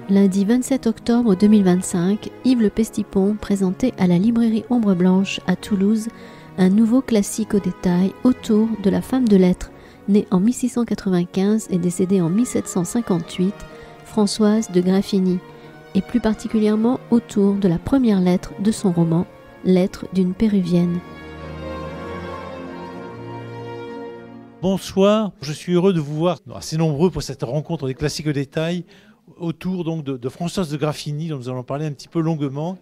Lundi 27 octobre 2025, Yves Le Pestipon présentait à la librairie Ombre Blanche à Toulouse un nouveau classique au détail autour de la femme de lettres, née en 1695 et décédée en 1758, Françoise de Graffigny, et plus particulièrement autour de la première lettre de son roman, Lettre d'une Péruvienne. Bonsoir, je suis heureux de vous voir assez nombreux pour cette rencontre des classiques au détail autour donc de Françoise de Graffigny, dont nous allons parler un petit peu longuement,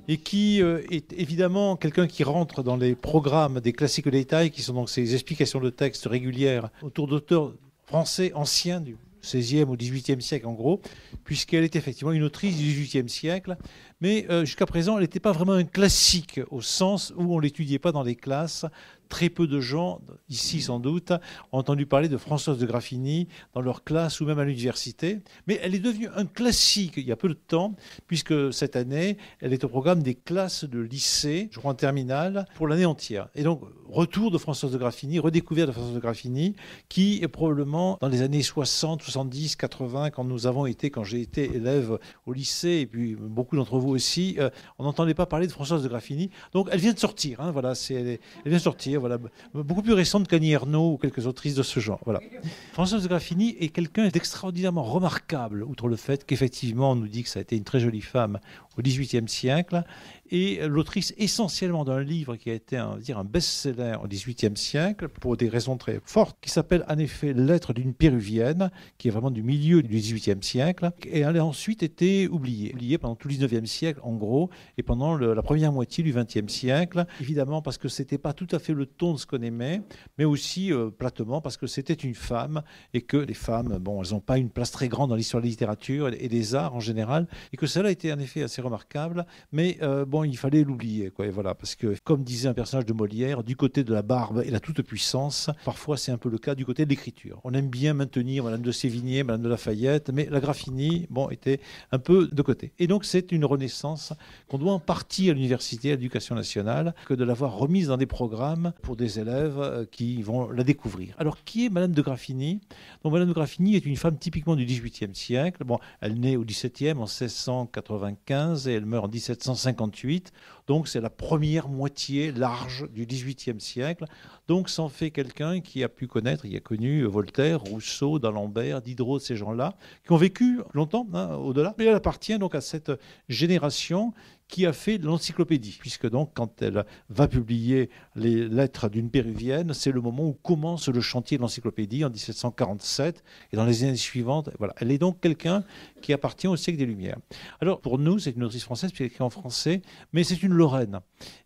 et qui est évidemment quelqu'un qui rentre dans les programmes des classiques au détail, qui sont donc ces explications de textes régulières autour d'auteurs français anciens du XVIe ou XVIIIe siècle en gros, puisqu'elle est effectivement une autrice du XVIIIe siècle, mais jusqu'à présent elle n'était pas vraiment un classique au sens où on ne l'étudiait pas dans les classes. Très peu de gens, ici sans doute, ont entendu parler de Françoise de Graffigny dans leur classe ou même à l'université. Mais elle est devenue un classique il y a peu de temps, puisque cette année, elle est au programme des classes de lycée, je crois en terminale, pour l'année entière. Et donc, retour de Françoise de Graffigny, redécouverte de Françoise de Graffigny, qui est probablement dans les années 60, 70, 80, quand j'ai été élève au lycée, et puis beaucoup d'entre vous aussi, on n'entendait pas parler de Françoise de Graffigny. Donc, elle vient de sortir, hein, voilà, elle vient de sortir. Voilà, beaucoup plus récente qu'Annie Ernaux ou quelques autrices de ce genre. Voilà. Françoise de Graffigny est quelqu'un d'extraordinairement remarquable, outre le fait qu'effectivement on nous dit que ça a été une très jolie femme au XVIIIe siècle, et l'autrice essentiellement d'un livre qui a été un best-seller au XVIIIe siècle, pour des raisons très fortes, qui s'appelle en effet Lettre d'une Péruvienne, qui est vraiment du milieu du XVIIIe siècle, et elle a ensuite été oubliée pendant tout le XIXe siècle en gros, et pendant la première moitié du XXe siècle, évidemment parce que c'était pas tout à fait le ton de ce qu'on aimait, mais aussi platement parce que c'était une femme, et que les femmes, elles n'ont pas une place très grande dans l'histoire de la littérature et des arts en général, et que cela a été en effet assez remarquable, mais il fallait l'oublier, quoi. Et voilà, parce que, comme disait un personnage de Molière, du côté de la barbe et la toute-puissance, parfois c'est un peu le cas du côté de l'écriture. On aime bien maintenir Madame de Sévigné, Madame de Lafayette, mais la Graffigny, était un peu de côté. Et donc c'est une renaissance qu'on doit en partie à l'université, à l'éducation nationale, que de l'avoir remise dans des programmes pour des élèves qui vont la découvrir. Alors, qui est Madame de Graffigny ? Donc, Madame de Graffigny est une femme typiquement du XVIIIe siècle. Elle naît au XVIIe en 1695 et elle meurt en 1758. Donc, c'est la première moitié large du XVIIIe siècle. Donc, ça en fait quelqu'un qui a connu Voltaire, Rousseau, d'Alembert, Diderot, ces gens-là, qui ont vécu longtemps, au-delà. Mais elle appartient donc à cette génération qui a fait l'encyclopédie, puisque donc quand elle va publier les lettres d'une Péruvienne, c'est le moment où commence le chantier de l'encyclopédie en 1747, et dans les années suivantes, voilà. Elle est donc quelqu'un qui appartient au siècle des Lumières. Alors pour nous, c'est une autrice française, puisqu'elle écrit en français, mais c'est une Lorraine.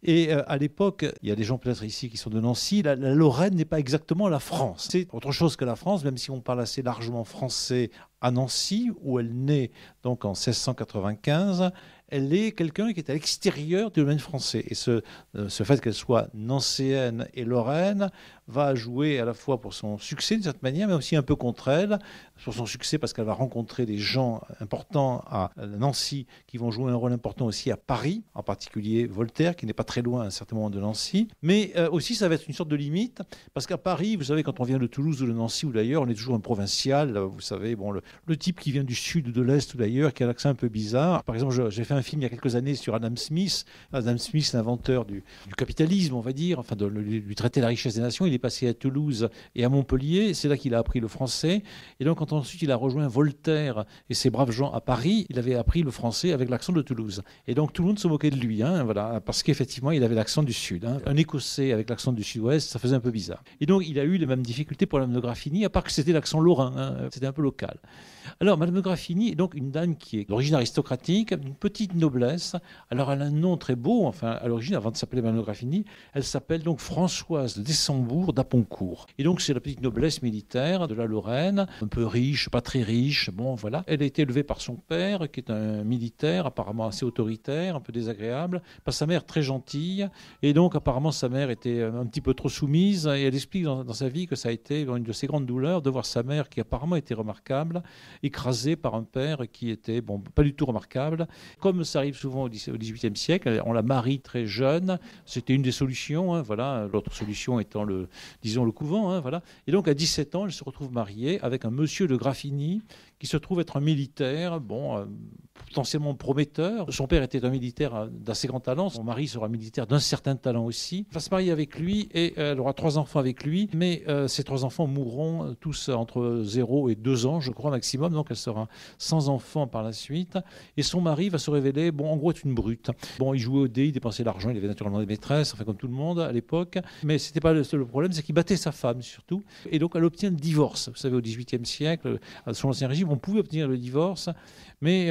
Et à l'époque, il y a des gens peut-être ici qui sont de Nancy, la Lorraine n'est pas exactement la France. C'est autre chose que la France, même si on parle assez largement français à Nancy, où elle naît donc en 1695, elle est quelqu'un qui est à l'extérieur du domaine français. Et ce fait qu'elle soit nancéenne et lorraine va jouer à la fois pour son succès d'une certaine manière, mais aussi un peu contre elle. Pour son succès parce qu'elle va rencontrer des gens importants à Nancy qui vont jouer un rôle important aussi à Paris, en particulier Voltaire, qui n'est pas très loin à un certain moment de Nancy. Mais aussi, ça va être une sorte de limite, parce qu'à Paris, vous savez, quand on vient de Toulouse ou de Nancy ou d'ailleurs, on est toujours un provincial. Vous savez, le type qui vient du sud ou de l'est ou d'ailleurs, qui a l'accent un peu bizarre. Par exemple, j'ai fait un film il y a quelques années sur Adam Smith. Adam Smith, l'inventeur du capitalisme, on va dire, enfin du traité de la richesse des nations. Il est passé à Toulouse et à Montpellier. C'est là qu'il a appris le français. Et donc, quand ensuite il a rejoint Voltaire et ses braves gens à Paris, il avait appris le français avec l'accent de Toulouse. Et donc, tout le monde se moquait de lui, voilà, parce qu'effectivement, il avait l'accent du sud. Un Écossais avec l'accent du sud-ouest, ça faisait un peu bizarre. Et donc, il a eu les mêmes difficultés pour Madame de Graffigny, à part que c'était l'accent lorrain, c'était un peu local. Alors, Madame de Graffigny est donc une dame qui est d'origine aristocratique, d'une petite noblesse. Alors, elle a un nom très beau, enfin, à l'origine, avant de s'appeler Madame de Graffigny, elle s'appelle donc Françoise de Dessembourg d'Aponcourt. Et donc, c'est la petite noblesse militaire de la Lorraine, un peu riche, pas très riche, voilà. Elle a été élevée par son père, qui est un militaire, apparemment assez autoritaire, un peu désagréable, par sa mère très gentille. Et donc, apparemment, sa mère était un petit peu trop soumise. Et elle explique dans sa vie que ça a été une de ses grandes douleurs de voir sa mère, qui apparemment était remarquable, écrasée par un père qui était pas du tout remarquable. Comme ça arrive souvent au XVIIIe siècle, on la marie très jeune. C'était une des solutions, voilà. L'autre solution étant le disons le couvent, hein, voilà. Et donc à 17 ans, elle se retrouve mariée avec un monsieur de Graffigny qui se trouve être un militaire, potentiellement prometteur. Son père était un militaire d'assez grand talent, son mari sera militaire d'un certain talent aussi. Elle va se marier avec lui et elle aura 3 enfants avec lui, mais ces 3 enfants mourront tous entre 0 et 2 ans, je crois, maximum, donc elle sera sans enfants par la suite. Et son mari va se révéler, en gros, être une brute. Il jouait au dé, il dépensait l'argent, il avait naturellement des maîtresses, enfin comme tout le monde à l'époque, mais c'était pas le seul problème, c'est qu'il battait sa femme surtout. Et donc elle obtient le divorce. Vous savez, au XVIIIe siècle, sous l'Ancien Régime, on pouvait obtenir le divorce, mais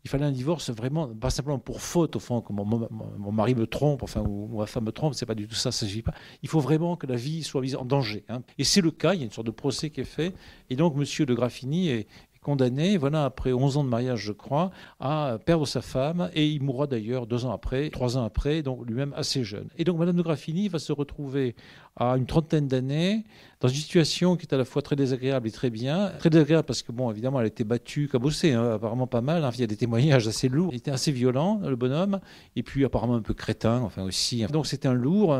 il fallait un divorce vraiment, pas simplement pour faute, au fond, que mon mari me trompe, ou ma femme me trompe, c'est pas du tout ça, ça ne s'agit pas. Il faut vraiment que la vie soit mise en danger. Hein. Et c'est le cas, il y a une sorte de procès qui est fait, et donc monsieur de Graffigny est condamné, après 11 ans de mariage, je crois, à perdre sa femme, et il mourra d'ailleurs 2 ans après, 3 ans après, donc lui-même assez jeune. Et donc Madame de Graffigny va se retrouver à une trentaine d'années dans une situation qui est à la fois très désagréable et très bien. Très désagréable parce que, évidemment, elle a été battue, cabossée, apparemment pas mal. Il y a des témoignages assez lourds. Il était assez violent, le bonhomme, et puis apparemment un peu crétin, aussi. Donc c'était un lourd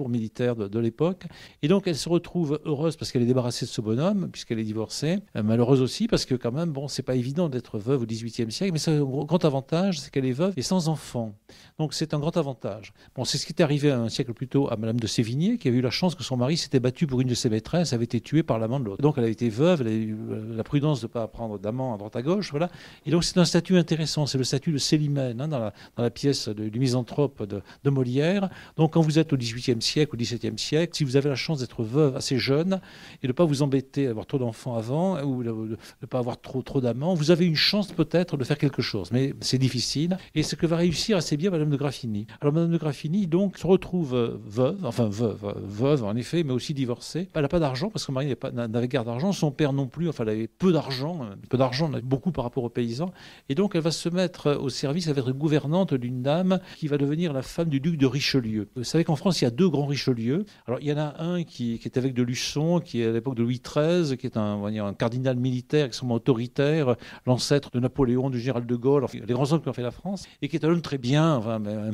militaire de l'époque. Et donc elle se retrouve heureuse parce qu'elle est débarrassée de ce bonhomme, puisqu'elle est divorcée. Malheureuse aussi parce que quand même, c'est pas évident d'être veuve au XVIIIe siècle, mais c'est un grand avantage, c'est qu'elle est veuve et sans enfant. Donc c'est un grand avantage. C'est ce qui est arrivé un siècle plus tôt à Madame de Sévigné, qui a eu la chance que son mari s'était battu pour une de ses maîtresses, avait été tué par l'amant de l'autre. Donc elle a été veuve, elle a eu la prudence de ne pas prendre d'amant à droite à gauche, voilà. Et donc c'est un statut intéressant, c'est le statut de Célimène, dans la pièce du Misanthrope de Molière. Donc quand vous êtes au XVIIIe siècle, au XVIIe siècle, si vous avez la chance d'être veuve assez jeune et de ne pas vous embêter à avoir trop d'enfants avant, ou de ne pas avoir trop d'amants, vous avez une chance peut-être de faire quelque chose, mais c'est difficile. Et ce que va réussir assez bien Madame de Graffigny. Alors Madame de Graffigny donc se retrouve veuve en effet, mais aussi divorcée. Elle n'a pas d'argent parce que son mari n'avait guère d'argent, son père non plus, elle avait peu d'argent, beaucoup par rapport aux paysans. Et donc elle va se mettre au service, elle va être gouvernante d'une dame qui va devenir la femme du duc de Richelieu. Vous savez qu'en France, il y a 2 grands Richelieu. Alors il y en a un qui est évêque de Luçon, qui est à l'époque de Louis XIII, qui est un cardinal militaire extrêmement autoritaire, l'ancêtre de Napoléon, du général de Gaulle, les grands hommes qui ont fait la France, et qui est un homme très bien,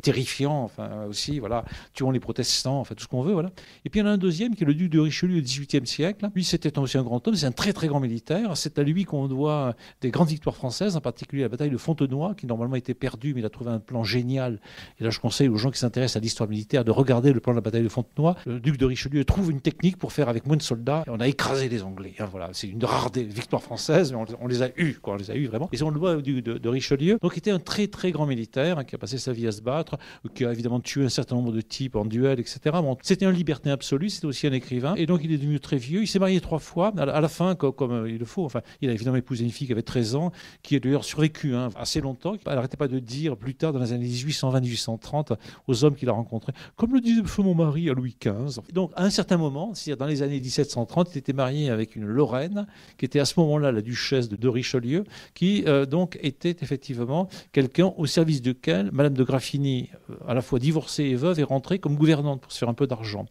terrifiant, aussi, voilà, tuant les protestants, tout ce qu'on veut, voilà. Et puis il y en a un deuxième qui est le duc de Richelieu au XVIIIe siècle. Lui, c'était aussi un grand homme, c'est un très très grand militaire. C'est à lui qu'on doit des grandes victoires françaises, en particulier la bataille de Fontenoy, qui normalement était perdue, mais il a trouvé un plan génial. Et là, je conseille aux gens qui s'intéressent à l'histoire militaire de regarder le plan de la bataille de Fontenoy. Le duc de Richelieu trouve une technique pour faire avec moins de soldats. Et on a écrasé les Anglais. Voilà, c'est une rare victoire française, mais on les a eus, quoi. On les a eus vraiment. Et on le doit au duc de Richelieu. Donc, il était un très très grand militaire qui a passé sa vie à se battre, qui a évidemment tué un certain nombre de types en duel, etc. C'était un libertin absolu, c'était aussi un écrivain. Et donc, il est devenu très vieux. Il s'est marié 3 fois. À la fin, comme il le faut. Il a évidemment épousé une fille qui avait 13 ans, qui a d'ailleurs survécu assez longtemps. Elle n'arrêtait pas de dire plus tard, dans les années 1820-1830, aux hommes qu'il a rencontrés, comme le disait mon mari à Louis XV. Donc, à un certain moment, c'est-à-dire dans les années 1730, il était marié avec une Lorraine, qui était à ce moment-là la duchesse de Richelieu, qui donc était effectivement quelqu'un au service duquel Madame de Graffigny, à la fois divorcée et veuve, est rentrée comme gouvernante pour se faire un peu d'argent.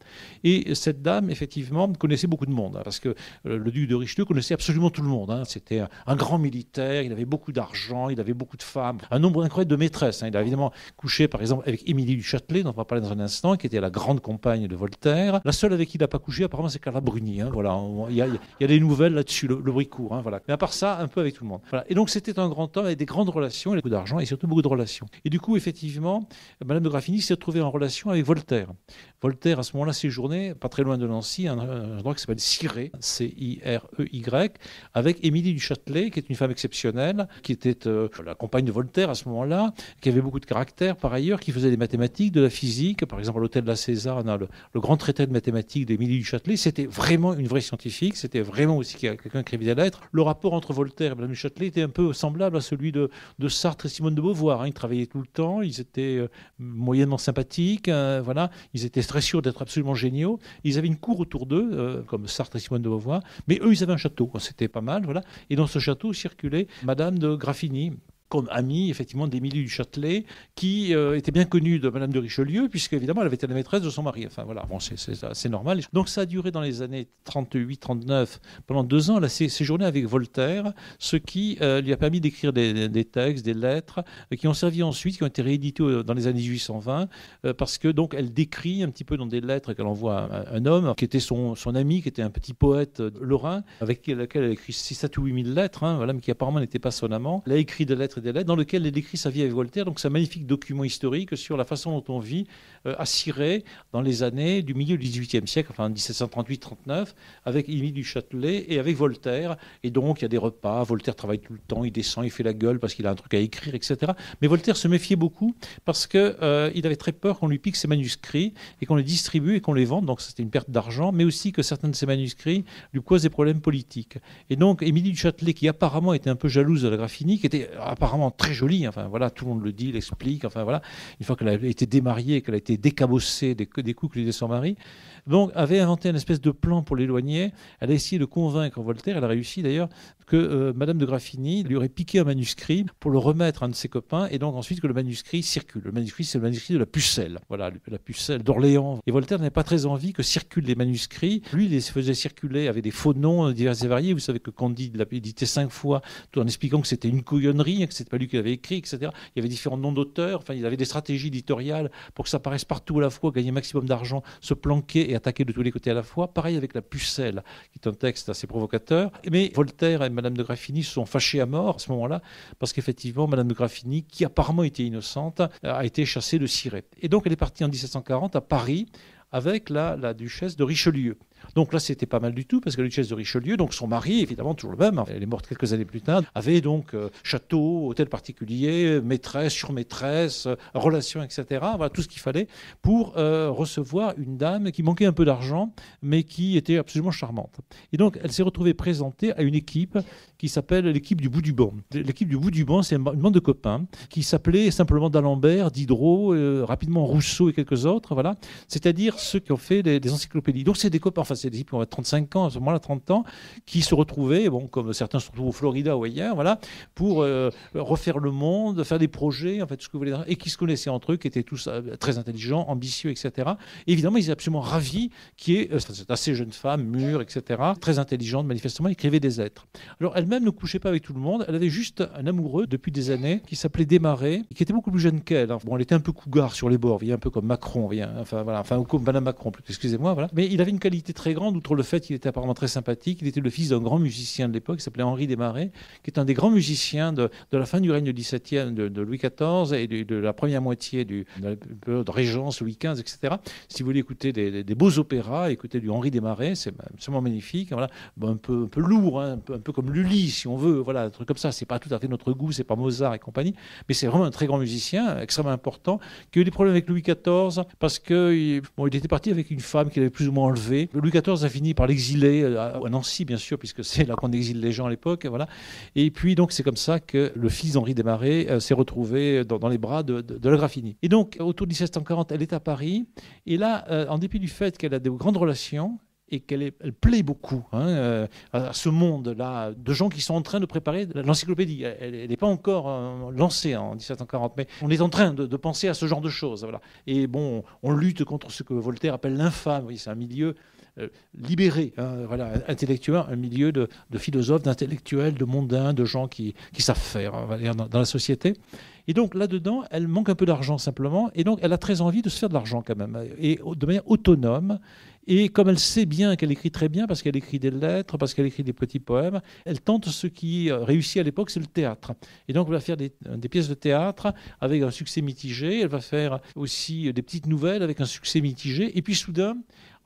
Et cette dame, effectivement, connaissait beaucoup de monde, parce que le duc de Richelieu connaissait absolument tout le monde. C'était un grand militaire, il avait beaucoup d'argent, il avait beaucoup de femmes, un nombre incroyable de maîtresses. Il a évidemment couché, par exemple, avec Émilie du Châtelet, dont on va parler dans un instant, qui était la grande compagne de Voltaire. La seule avec qui il n'a pas couché, apparemment, c'est Carla Bruni. Voilà, il y a des nouvelles là-dessus, le bruit court. Voilà. Mais à part ça, un peu avec tout le monde. Voilà. Et donc, c'était un grand homme avec des grandes relations, il avait beaucoup d'argent et surtout beaucoup de relations. Et du coup, effectivement, Madame de Graffigny s'est retrouvée en relation avec Voltaire. Voltaire, à ce moment-là, séjournait, pas très loin de Nancy, un endroit qui s'appelle Cirey, C-I-R-E-Y, avec Émilie du Châtelet, qui est une femme exceptionnelle, qui était la compagne de Voltaire à ce moment-là, qui avait beaucoup de caractère par ailleurs, qui faisait des mathématiques, de la physique. Par exemple, à l'hôtel de la César, on a le grand traité de mathématiques d'Émilie du Châtelet. C'était vraiment une vraie scientifique, c'était vraiment aussi quelqu'un qui écrivait des lettres. Le rapport entre Voltaire et Madame du Châtelet était un peu semblable à celui de Sartre et Simone de Beauvoir. Ils travaillaient tout le temps, ils étaient moyennement sympathiques, voilà. Ils étaient très sûrs d'être absolument géniaux. Ils avaient une cour autour d'eux, comme Sartre et Simone de Beauvoir, mais eux, ils avaient un château, c'était pas mal, voilà. Et dans ce château circulait Madame de Graffigny, comme amie, effectivement, d'Émilie du Châtelet, qui était bien connue de Madame de Richelieu, puisque, évidemment, elle avait été la maîtresse de son mari. Enfin, voilà, bon, c'est normal. Donc, ça a duré dans les années 38-39, pendant 2 ans. Elle a séjourné avec Voltaire, ce qui lui a permis d'écrire des textes, des lettres, qui ont servi ensuite, qui ont été réédités dans les années 1820, parce que, donc, elle décrit un petit peu dans des lettres qu'elle envoie à un homme, qui était son ami, qui était un petit poète lorrain, avec lequel elle a écrit 7 ou 8 000 lettres, voilà, mais qui apparemment n'était pas son amant. Elle a écrit des lettres dans lequel elle décrit sa vie avec Voltaire. Donc c'est un magnifique document historique sur la façon dont on vit à Cirey dans les années du milieu du XVIIIe siècle, enfin 1738-39, avec Émile du Châtelet et avec Voltaire. Et donc il y a des repas, Voltaire travaille tout le temps, il descend, il fait la gueule parce qu'il a un truc à écrire, etc. Mais Voltaire se méfiait beaucoup parce qu'il avait très peur qu'on lui pique ses manuscrits et qu'on les distribue et qu'on les vende. Donc c'était une perte d'argent, mais aussi que certains de ses manuscrits lui causent des problèmes politiques. Et donc Émilie du Châtelet, qui apparemment était un peu jalouse de la Graffini, qui était apparemment très jolie, enfin voilà, tout le monde le dit, l'explique, enfin voilà, une fois qu'elle a été démariée, qu'elle a été décabossée des coups que lui faisait son mari, donc avait inventé une espèce de plan pour l'éloigner. Elle a essayé de convaincre Voltaire, elle a réussi d'ailleurs, que Madame de Graffini lui aurait piqué un manuscrit pour le remettre à un de ses copains, et donc ensuite que le manuscrit circule. Le manuscrit, c'est le manuscrit de la Pucelle, voilà, la Pucelle d'Orléans. Et Voltaire n'avait pas très envie que circulent les manuscrits. Lui, il les faisait circuler avec des faux noms divers et variés. Vous savez que Candide l'a édité 5 fois, tout en expliquant que c'était une couillonnerie, que c'était pas lui qui l'avait écrit, etc. Il y avait différents noms d'auteurs. Enfin, il avait des stratégies éditoriales pour que ça apparaisse partout à la fois, gagner maximum d'argent, se planquer et attaquer de tous les côtés à la fois. Pareil avec la Pucelle, qui est un texte assez provocateur. Mais Voltaire et Madame de Graffini se sont fâchés à mort à ce moment-là, parce qu'effectivement, Madame de Graffini, qui apparemment était innocente, a été chassée de Cirey. Et donc, elle est partie en 1740 à Paris avec la duchesse de Richelieu. Donc là, c'était pas mal du tout, parce que la duchesse de Richelieu, donc son mari, évidemment, toujours le même, elle est morte quelques années plus tard, avait donc château, hôtel particulier, maîtresse, surmaîtresse, relations, etc. Voilà, tout ce qu'il fallait pour recevoir une dame qui manquait un peu d'argent, mais qui était absolument charmante. Et donc, elle s'est retrouvée présentée à une équipe qui s'appelle l'équipe du bout du banc. L'équipe du bout du banc, c'est une bande de copains qui s'appelait simplement d'Alembert, Diderot, rapidement Rousseau et quelques autres, voilà. C'est-à-dire ceux qui ont fait des encyclopédies. Donc, c'est des copains, enfin, c'est des types qui ont 35 ans, à ce moment-là, 30 ans, qui se retrouvaient, bon, comme certains se retrouvent au Florida ou ailleurs, voilà, pour refaire le monde, faire des projets, en fait, ce que vous voulez, et qui se connaissaient entre eux, qui étaient tous très intelligents, ambitieux, etc. Et évidemment, ils étaient absolument ravis qu'il y ait cette assez jeune femme, mûre, etc., très intelligente, manifestement, écrivait des lettres. Alors, elle-même ne couchait pas avec tout le monde, elle avait juste un amoureux depuis des années, qui s'appelait Desmarais, qui était beaucoup plus jeune qu'elle. Hein. Bon, elle était un peu cougar sur les bords, vous voyez, un peu comme Macron, enfin, voilà, enfin, comme Madame Macron, excusez-moi, voilà. Mais il avait une qualité très grande, outre le fait qu'il était apparemment très sympathique. Il était le fils d'un grand musicien de l'époque, qui s'appelait Henri Desmarais, qui est un des grands musiciens de la fin du règne XVIIe de Louis XIV et de la première moitié de la période de Régence, Louis XV, etc. Si vous voulez écouter des beaux opéras, écoutez du Henri Desmarais, c'est absolument magnifique. Voilà. Bon, un peu lourd, hein, un peu comme Lully, si on veut, voilà, un truc comme ça. C'est pas tout à fait notre goût, c'est pas Mozart et compagnie, mais c'est vraiment un très grand musicien, extrêmement important, qui a eu des problèmes avec Louis XIV parce qu'il était parti avec une femme qu'il avait plus ou moins enlevée. Louis XIV a fini par l'exiler à Nancy, bien sûr, puisque c'est là qu'on exile les gens à l'époque, voilà. Et puis donc c'est comme ça que le fils d'Henri Desmarais s'est retrouvé dans les bras de la Graffini. Et donc autour de 1740, elle est à Paris, et là, en dépit du fait qu'elle a de grandes relations, et qu'elle plaît beaucoup à ce monde-là de gens qui sont en train de préparer l'encyclopédie. Elle n'est pas encore lancée en 1740, mais on est en train de penser à ce genre de choses. Voilà. Et bon, on lutte contre ce que Voltaire appelle l'infâme. Oui, c'est un milieu libéré, voilà, intellectuel, un milieu de philosophes, d'intellectuels, de mondains, de gens qui savent faire dans la société. Et donc là-dedans, elle manque un peu d'argent simplement, et donc elle a très envie de se faire de l'argent quand même, et de manière autonome. Et comme elle sait bien qu'elle écrit très bien, parce qu'elle écrit des lettres, parce qu'elle écrit des petits poèmes, elle tente ce qui réussit à l'époque, c'est le théâtre. Et donc elle va faire des pièces de théâtre avec un succès mitigé, elle va faire aussi des petites nouvelles avec un succès mitigé, et puis soudain,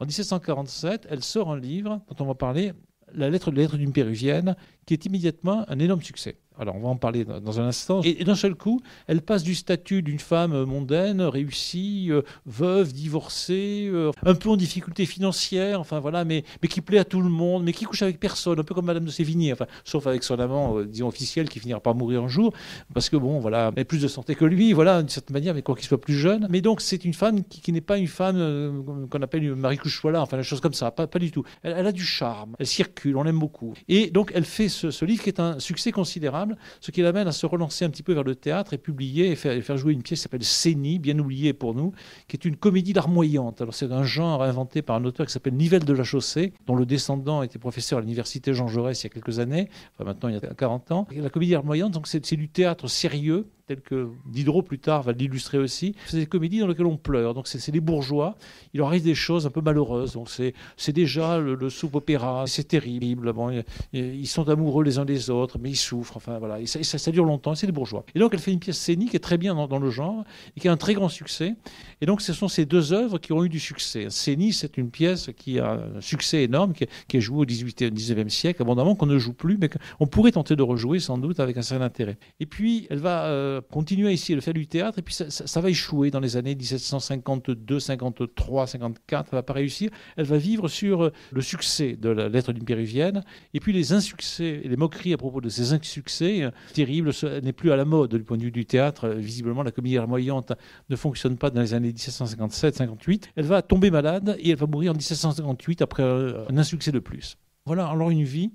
en 1747, elle sort un livre dont on va parler, la lettre d'une Péruvienne, qui est immédiatement un énorme succès. Alors, on va en parler dans un instant. Et d'un seul coup, elle passe du statut d'une femme mondaine, réussie, veuve, divorcée, un peu en difficulté financière, enfin voilà, mais qui plaît à tout le monde, mais qui couche avec personne, un peu comme Madame de Sévigné, enfin, sauf avec son amant, disons, officiel, qui finira par mourir un jour, parce que bon, voilà, elle a plus de santé que lui, voilà, d'une certaine manière, mais quoi qu'il soit plus jeune. Mais donc, c'est une femme qui n'est pas une femme qu'on appelle une Marie Couche-Voilà, enfin, des choses comme ça, pas du tout. Elle a du charme, elle circule, on l'aime beaucoup. Et donc, elle fait ce livre qui est un succès considérable, considérable, ce qui l'amène à se relancer un petit peu vers le théâtre et publier et faire jouer une pièce qui s'appelle Cénie, bien oubliée pour nous, qui est une comédie larmoyante. Alors c'est un genre inventé par un auteur qui s'appelle Nivelle de la Chaussée, dont le descendant était professeur à l'université Jean Jaurès il y a quelques années, enfin maintenant il y a 40 ans. Et la comédie larmoyante, donc c'est du théâtre sérieux, tel que Diderot plus tard va l'illustrer aussi. C'est des comédies dans lesquelles on pleure. Donc c'est des bourgeois. Il leur arrive des choses un peu malheureuses. Donc c'est déjà le soap opéra. C'est terrible. Bon, ils sont amoureux les uns des autres, mais ils souffrent. Enfin voilà. Et ça dure longtemps. C'est des bourgeois. Et donc elle fait une pièce scénique qui est très bien dans le genre et qui a un très grand succès. Et donc ce sont ces deux œuvres qui ont eu du succès. Cénie, c'est une pièce qui a un succès énorme, qui est jouée au XVIIIe, XIXe siècle, abondamment, qu'on ne joue plus, mais qu'on pourrait tenter de rejouer sans doute avec un certain intérêt. Et puis elle va continuer à essayer de faire du théâtre, et puis ça va échouer dans les années 1752, 53, 54, elle va pas réussir. Elle va vivre sur le succès de la lettre d'une péruvienne, et puis les insuccès, et les moqueries à propos de ces insuccès terribles, n'est plus à la mode du point de vue du théâtre. Visiblement, la comédie larmoyante ne fonctionne pas dans les années 1757-58. Elle va tomber malade, et elle va mourir en 1758 après un insuccès de plus. Voilà alors une vie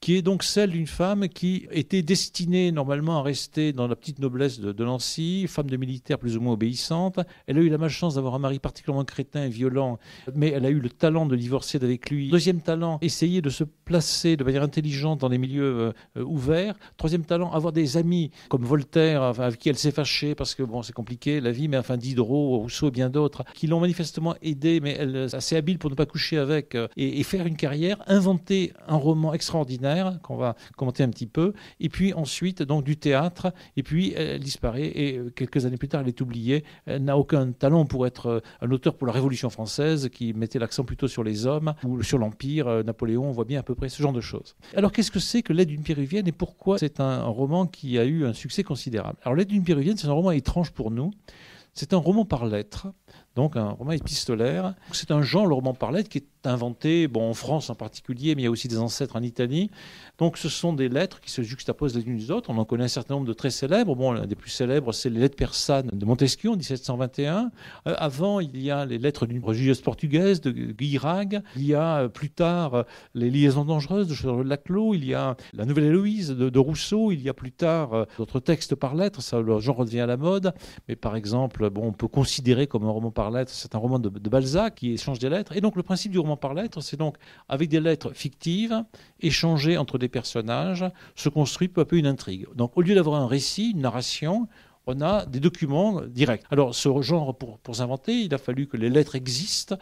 qui est donc celle d'une femme qui était destinée normalement à rester dans la petite noblesse de Nancy, femme de militaire plus ou moins obéissante. Elle a eu la malchance d'avoir un mari particulièrement crétin et violent, mais elle a eu le talent de divorcer d'avec lui. Deuxième talent, essayer de se placer de manière intelligente dans des milieux ouverts. Troisième talent, avoir des amis comme Voltaire, avec qui elle s'est fâchée parce que bon, c'est compliqué la vie, mais enfin Diderot, Rousseau et bien d'autres, qui l'ont manifestement aidée, mais elle est assez habile pour ne pas coucher avec et faire une carrière, inventer un roman extraordinaire qu'on va commenter un petit peu, et puis ensuite donc du théâtre, et puis elle disparaît, et quelques années plus tard elle est oubliée. Elle n'a aucun talent pour être un auteur pour la Révolution française, qui mettait l'accent plutôt sur les hommes, ou sur l'Empire, Napoléon, on voit bien à peu près ce genre de choses. Alors qu'est-ce que c'est que L'aide d'une péruvienne, et pourquoi c'est un roman qui a eu un succès considérable? Alors L'aide d'une péruvienne, c'est un roman étrange pour nous. C'est un roman par lettres, donc un roman épistolaire. C'est un genre, le roman par lettres, qui est inventé, bon, en France en particulier, mais il y a aussi des ancêtres en Italie. Donc ce sont des lettres qui se juxtaposent les unes les autres. On en connaît un certain nombre de très célèbres. Bon, l'un des plus célèbres, c'est les lettres persanes de Montesquieu en 1721. Avant, il y a les lettres d'une religieuse portugaise de Guirag. Il y a plus tard les liaisons dangereuses de Charles de Laclos. Il y a la Nouvelle Héloïse de Rousseau. Il y a plus tard d'autres textes par lettres. Ça, le genre revient à la mode. Mais par exemple, bon, on peut considérer comme un roman par lettres, c'est un roman de Balzac qui échange des lettres. Et donc le principe du roman par lettres, c'est donc avec des lettres fictives, échangées entre des personnages, se construit peu à peu une intrigue. Donc au lieu d'avoir un récit, une narration, on a des documents directs. Alors ce genre, pour s'inventer, il a fallu que les lettres existent,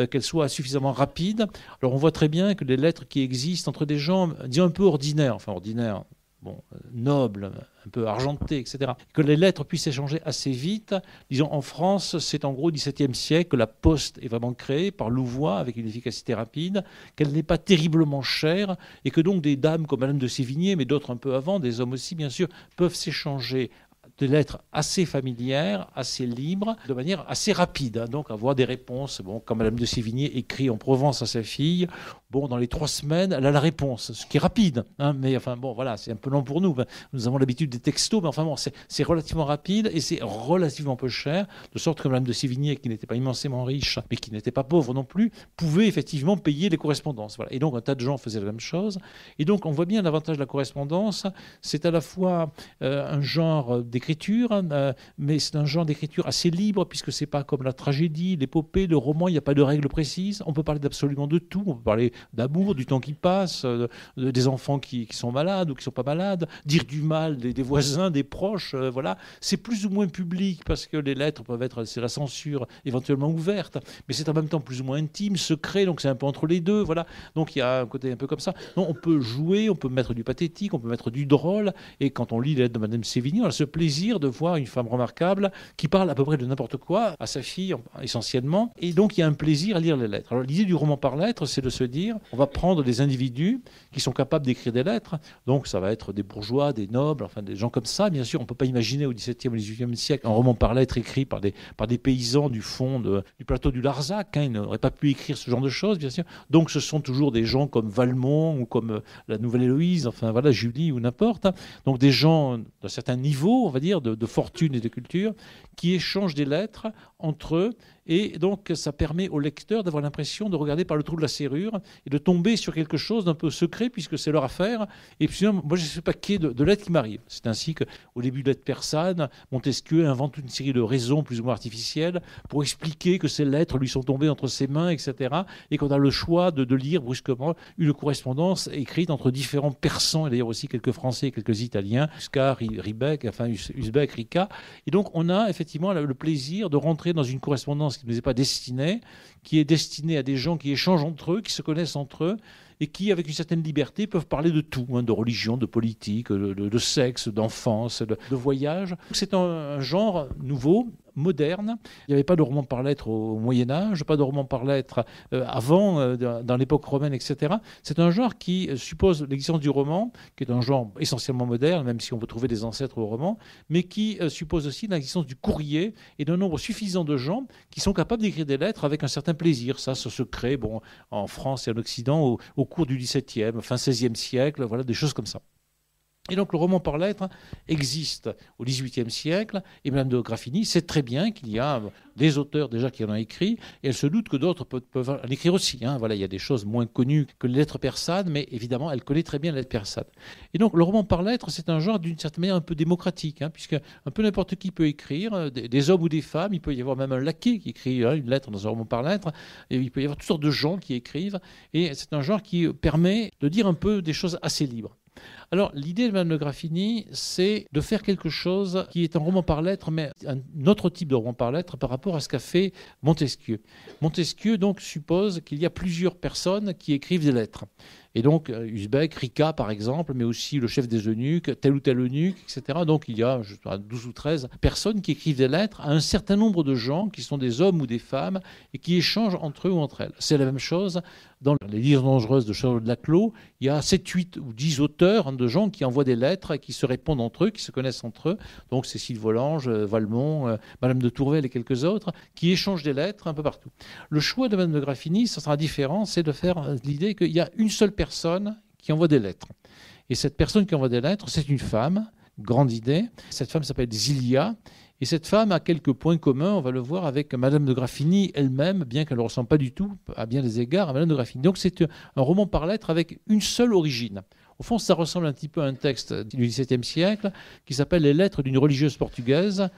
qu'elles soient suffisamment rapides. Alors on voit très bien que les lettres qui existent entre des gens, disons un peu ordinaires, enfin ordinaires, bon, noble, un peu argenté, etc. Que les lettres puissent s'échanger assez vite. Disons, en France, c'est en gros au XVIIe siècle que la poste est vraiment créée par Louvois avec une efficacité rapide, qu'elle n'est pas terriblement chère et que donc des dames comme Madame de Sévigné, mais d'autres un peu avant, des hommes aussi bien sûr, peuvent s'échanger des lettres assez familières, assez libres, de manière assez rapide. Donc avoir des réponses. Bon, quand Madame de Sévigné écrit en Provence à sa fille, bon, dans les 3 semaines, elle a la réponse, ce qui est rapide. Hein, mais enfin bon, voilà, c'est un peu long pour nous. Nous avons l'habitude des textos, mais enfin bon, c'est relativement rapide et c'est relativement peu cher, de sorte que Madame de Sévigné, qui n'était pas immensément riche, mais qui n'était pas pauvre non plus, pouvait effectivement payer les correspondances. Voilà. Et donc un tas de gens faisaient la même chose. Et donc on voit bien l'avantage de la correspondance, c'est à la fois un genre d'écriture, mais c'est un genre d'écriture assez libre, puisque c'est pas comme la tragédie, l'épopée, le roman, il n'y a pas de règles précises. On peut parler d'absolument de tout. On peut parler d'amour, du temps qui passe, des enfants qui sont malades ou qui sont pas malades, dire du mal des voisins, des proches, voilà. C'est plus ou moins public, parce que les lettres peuvent être, c'est la censure éventuellement ouverte, mais c'est en même temps plus ou moins intime, secret, donc c'est un peu entre les deux, voilà. Donc il y a un côté un peu comme ça. Donc, on peut jouer, on peut mettre du pathétique, on peut mettre du drôle, et quand on lit les lettres de Madame Sévigné, on a ce plaisir de voir une femme remarquable qui parle à peu près de n'importe quoi à sa fille essentiellement, et donc il y a un plaisir à lire les lettres. Alors l'idée du roman par lettres, c'est de se dire, on va prendre des individus qui sont capables d'écrire des lettres, donc ça va être des bourgeois, des nobles, enfin des gens comme ça. Bien sûr, on ne peut pas imaginer au XVIIe ou XVIIIe siècle un roman par lettres écrit par des paysans du fond du plateau du Larzac, hein, ils n'auraient pas pu écrire ce genre de choses, bien sûr. Donc ce sont toujours des gens comme Valmont ou comme la Nouvelle Héloïse, enfin voilà, Julie ou n'importe, hein. Donc des gens d'un certain niveau, on va dire, de fortune et de culture, qui échangent des lettres entre eux. Et donc, ça permet au lecteur d'avoir l'impression de regarder par le trou de la serrure et de tomber sur quelque chose d'un peu secret, puisque c'est leur affaire. Et puis, moi, j'ai ce paquet de lettres qui m'arrivent. C'est ainsi qu'au début de Lettres persanes, Montesquieu invente une série de raisons plus ou moins artificielles pour expliquer que ces lettres lui sont tombées entre ses mains, etc. Et qu'on a le choix de lire brusquement une correspondance écrite entre différents persans, et d'ailleurs aussi quelques Français et quelques Italiens, Uscar, Ribec, enfin Usbec, Rica. Et donc, on a effectivement le plaisir de rentrer dans une correspondance qui ne nous est pas destinée, qui est destinée à des gens qui échangent entre eux, qui se connaissent entre eux, et qui, avec une certaine liberté, peuvent parler de tout, de religion, de politique, de sexe, d'enfance, de voyage. C'est un genre nouveau, moderne. Il n'y avait pas de roman par lettres au Moyen-Âge, pas de roman par lettres avant, dans l'époque romaine, etc. C'est un genre qui suppose l'existence du roman, qui est un genre essentiellement moderne, même si on peut trouver des ancêtres au roman, mais qui suppose aussi l'existence du courrier et d'un nombre suffisant de gens qui sont capables d'écrire des lettres avec un certain plaisir. Ça se crée en France et en Occident au cours du XVIIe, fin XVIe siècle, voilà, des choses comme ça. Et donc le roman par lettres existe au XVIIIe siècle, et Madame de Graffigny sait très bien qu'il y a des auteurs déjà qui en ont écrit, et elle se doute que d'autres peuvent en écrire aussi. Voilà, il y a des choses moins connues que les lettres persanes, mais évidemment elle connaît très bien les lettres persanes. Et donc le roman par lettres, c'est un genre d'une certaine manière un peu démocratique, puisque un peu n'importe qui peut écrire, des hommes ou des femmes, il peut y avoir même un laquais qui écrit une lettre dans un roman par lettres, et il peut y avoir toutes sortes de gens qui écrivent, et c'est un genre qui permet de dire un peu des choses assez libres. Alors, l'idée de Madame de Graffigny, c'est de faire quelque chose qui est un roman par lettres, mais un autre type de roman par lettres par rapport à ce qu'a fait Montesquieu. Montesquieu, donc, suppose qu'il y a plusieurs personnes qui écrivent des lettres. Et donc, Usbec, Rica, par exemple, mais aussi le chef des eunuques, tel ou tel eunuque, etc. Donc, il y a 12 ou 13 personnes qui écrivent des lettres à un certain nombre de gens qui sont des hommes ou des femmes et qui échangent entre eux ou entre elles. C'est la même chose dans les livres dangereuses de Charles de Laclos. Il y a 7, 8 ou 10 auteurs de gens qui envoient des lettres et qui se répondent entre eux, qui se connaissent entre eux. Donc, Cécile Volanges, Valmont, Madame de Tourvel et quelques autres qui échangent des lettres un peu partout. Le choix de Madame de Graffigny, ça sera différent, c'est de faire l'idée qu'il y a une seule personne qui envoie des lettres. Et cette personne qui envoie des lettres, c'est une femme, grande idée. Cette femme s'appelle Zilia. Et cette femme a quelques points communs, on va le voir, avec Madame de Graffigny elle-même, bien qu'elle ne ressemble pas du tout, à bien des égards, à Madame de Graffigny. Donc c'est un roman par lettres avec une seule origine. Au fond, ça ressemble un petit peu à un texte du XVIIe siècle qui s'appelle « Les lettres d'une religieuse portugaise »,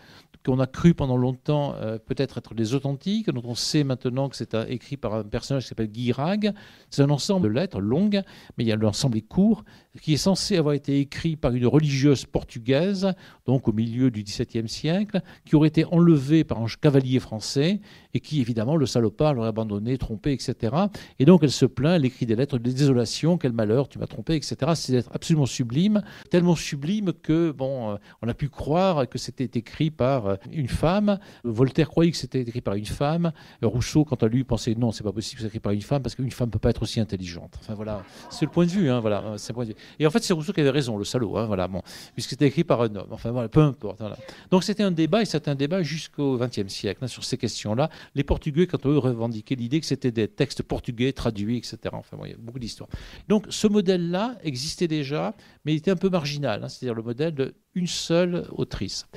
qu'on a cru pendant longtemps peut-être être des authentiques, dont on sait maintenant que c'est écrit par un personnage qui s'appelle Guy Rag. C'est un ensemble de lettres longues, mais l'ensemble est court, qui est censé avoir été écrit par une religieuse portugaise, donc au milieu du XVIIe siècle, qui aurait été enlevée par un cavalier français et qui, évidemment, le salopard l'aurait abandonné, trompé, etc. Et donc elle se plaint, elle écrit des lettres de désolation, quel malheur, tu m'as trompé, etc. C'est absolument sublime, tellement sublime que, on a pu croire que c'était écrit par une femme. Voltaire croyait que c'était écrit par une femme. Rousseau, quant à lui, pensait non, c'est pas possible que c'est écrit par une femme parce qu'une femme peut pas être aussi intelligente. Enfin voilà, c'est le point de vue. Voilà, c'est le point de vue. Et en fait, c'est Rousseau qui avait raison, le salaud. Voilà, puisque c'était écrit par un homme. Enfin voilà, peu importe. Voilà. Donc c'était un débat, et c'était un débat jusqu'au XXe siècle sur ces questions-là. Les Portugais, quant à eux, revendiquaient l'idée que c'était des textes portugais traduits, etc. Enfin il y a beaucoup d'histoires. Donc ce modèle-là existait déjà, mais il était un peu marginal. C'est-à-dire le modèle d'une seule autrice.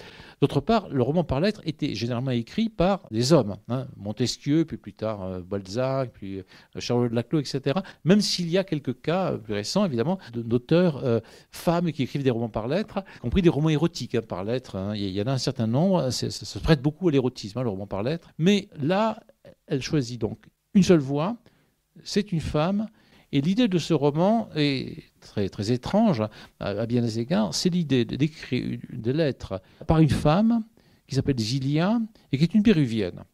D'autre part, le roman par lettres était généralement écrit par des hommes. Montesquieu, puis plus tard Balzac, puis Charles de Laclos, etc. Même s'il y a quelques cas plus récents, évidemment, d'auteurs femmes qui écrivent des romans par lettres, y compris des romans érotiques par lettres. Il y en a un certain nombre. Ça se prête beaucoup à l'érotisme, le roman par lettres. Mais là, elle choisit donc une seule voix. C'est une femme. Et l'idée de ce roman est très, très étrange à bien des égards. C'est l'idée d'écrire des lettres par une femme qui s'appelle Zilia et qui est une péruvienne.